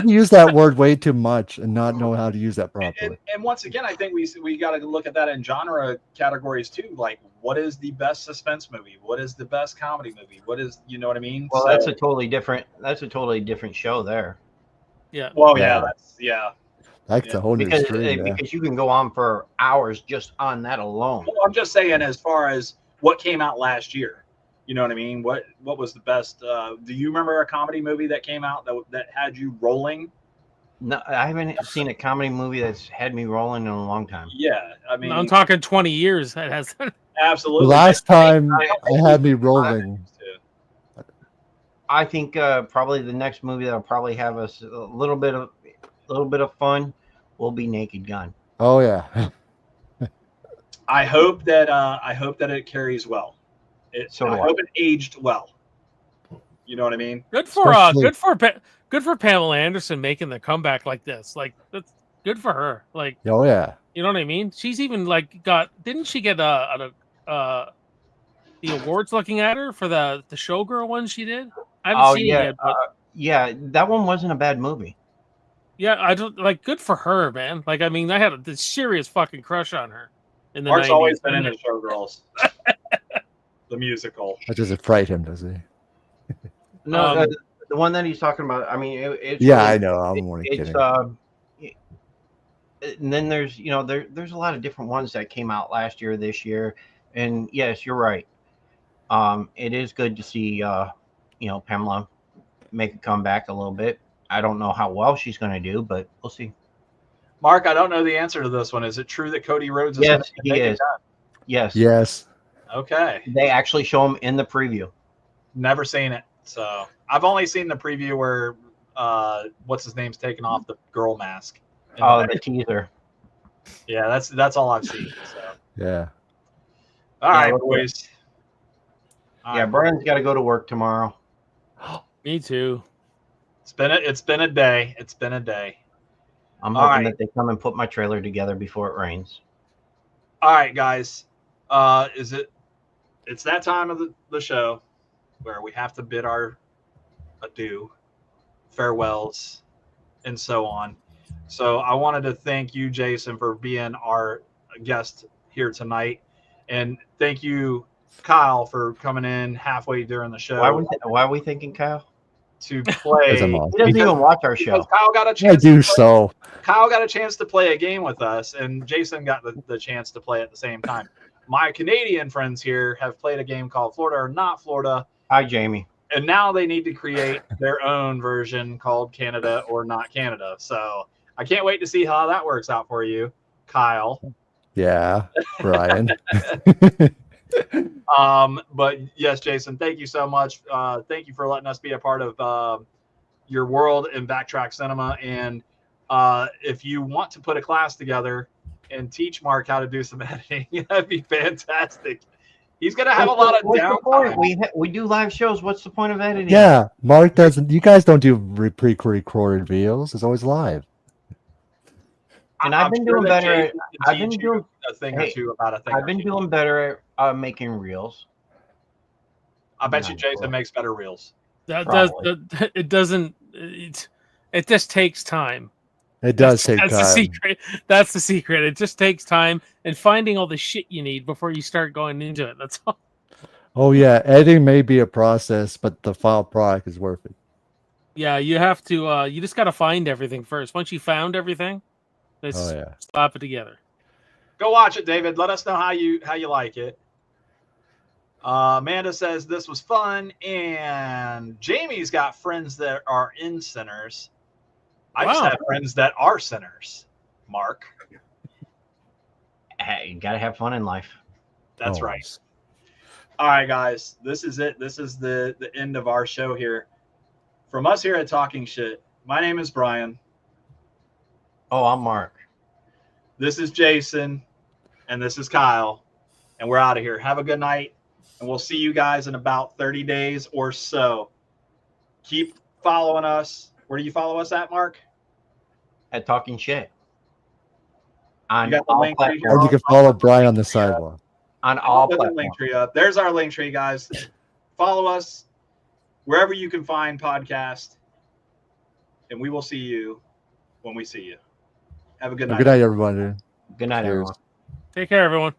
use that word way too much and not know how to use that properly. And once again, I think we got to look at that in genre categories too. Like, what is the best suspense movie? What is the best comedy movie? What is, you know what I mean? Well, So- that's a totally different show there. Yeah. well, Yeah. That's Yeah. a whole new Because stream. Yeah. because you can go on for hours just on that alone. Well, I'm just saying, as far as what came out last year. You know what I mean? What was the best? Do you remember a comedy movie that came out that had you rolling? No, I haven't seen a comedy movie that's had me rolling in a long time. Yeah, I mean, I'm talking 20 years. That has. The absolutely. last time I I had me rolling. I think probably the next movie that'll probably have us a little bit of fun will be Naked Gun. Oh yeah. I hope that it carries well. So I do I. hope it aged well. You know what I mean? Good for Especially- good for Pamela Anderson making the comeback like this. Like that's good for her. Like Oh yeah. you know what I mean? She's even like didn't she get the awards looking at her for the Showgirl one she did? I haven't seen it yet, but yeah, that one wasn't a bad movie. yeah, I don't like good for her, man. Like I mean, I had a serious fucking crush on her in the Mark's 90s. always been into Showgirls, the musical. That doesn't fright him, does he? No, the one that he's talking about. I mean, it's Yeah, really- I know. I'm only it's kidding. and then there's there's a lot of different ones that came out last year, this year, and yes, you're right. It is good to see Pamela make a comeback a little bit. I don't know how well she's going to do, but we'll see. Mark, I don't know the answer to this one. Is it true that Cody Rhodes is Yes, gonna he make it is. done? Yes. Yes. Okay. They actually show him in the preview. Never seen it. So I've only seen the preview where what's his name's taking off the girl mask. Oh, the teaser. Yeah, that's all I've seen. So Yeah. all right, look, boys. Yeah, Brian's got to go to work tomorrow. Me too. It's been a day. It's been a day. I'm All hoping right. that they come and put my trailer together before it rains. All right, guys. It's that time of the show where we have to bid our adieu, farewells, and so on. So I wanted to thank you, Jason, for being our guest here tonight. And thank you, Kyle, for coming in halfway during the show Why are we thinking Kyle? to Because play. I'm He awesome. doesn't even watch our Because show. Kyle got a I chance do to play. so. Kyle got a chance to play a game with us, and Jason got the chance to play at the same time. My Canadian friends here have played a game called Florida or Not Florida, Hi, Jamie. and now they need to create their own version called Canada or Not Canada. So I can't wait to see how that works out for you, Kyle. Yeah, Brian. But yes, Jason, thank you so much. Thank you for letting us be a part of your world in Backtrack Cinema. And if you want to put a class together and teach Mark how to do some editing, that'd be fantastic. He's gonna have a lot of What's the point? downtime. We do live shows. What's the point of editing? Yeah, Mark doesn't. You guys don't do pre-recorded videos. It's always live. And I've I'm been sure doing that better at- Jason can I've been teach you doing- a thing or hey, two about a thing. I've or been two. doing better at making reels. I bet you No, Jason cool. makes better reels. That Probably. it doesn't. It just takes time. It does take That's the time. secret. That's the secret. It just takes time and finding all the shit you need before you start going into it. That's all. Oh yeah, editing may be a process, but the final product is worth it. Yeah, you have to. You just got to find everything first. Once you found everything, let's Oh yeah. slap it together. Go watch it, David. Let us know how you like it. Amanda says this was fun, and Jamie's got friends that are in centers. I just Wow. have friends that are centers. Mark, Hey, you gotta have fun in life. that's Oh, right. All right, guys, this is it. This is the end of our show here. From us here at Talking Shit, my name is Brian. Oh, I'm Mark. This is Jason, and this is Kyle, and we're out of here. Have a good night, and we'll see you guys in about 30 days or so. Keep following us. Where do you follow us at, Mark? At Talking Shit. On You got the all link tree platforms. here? And you can follow Brian on the sidewalk. On I'll all put the platforms. link tree up. There's our link tree, guys. Follow us wherever you can find podcast, and we will see you when we see you. Have a good night. Good night, everybody. Good night, Cheers. everyone. Take care, everyone.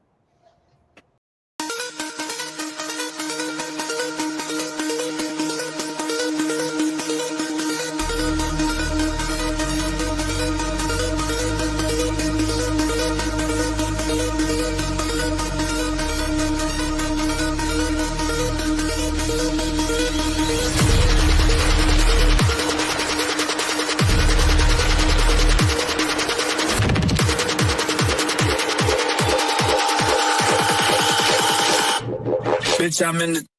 Bitch, I'm in the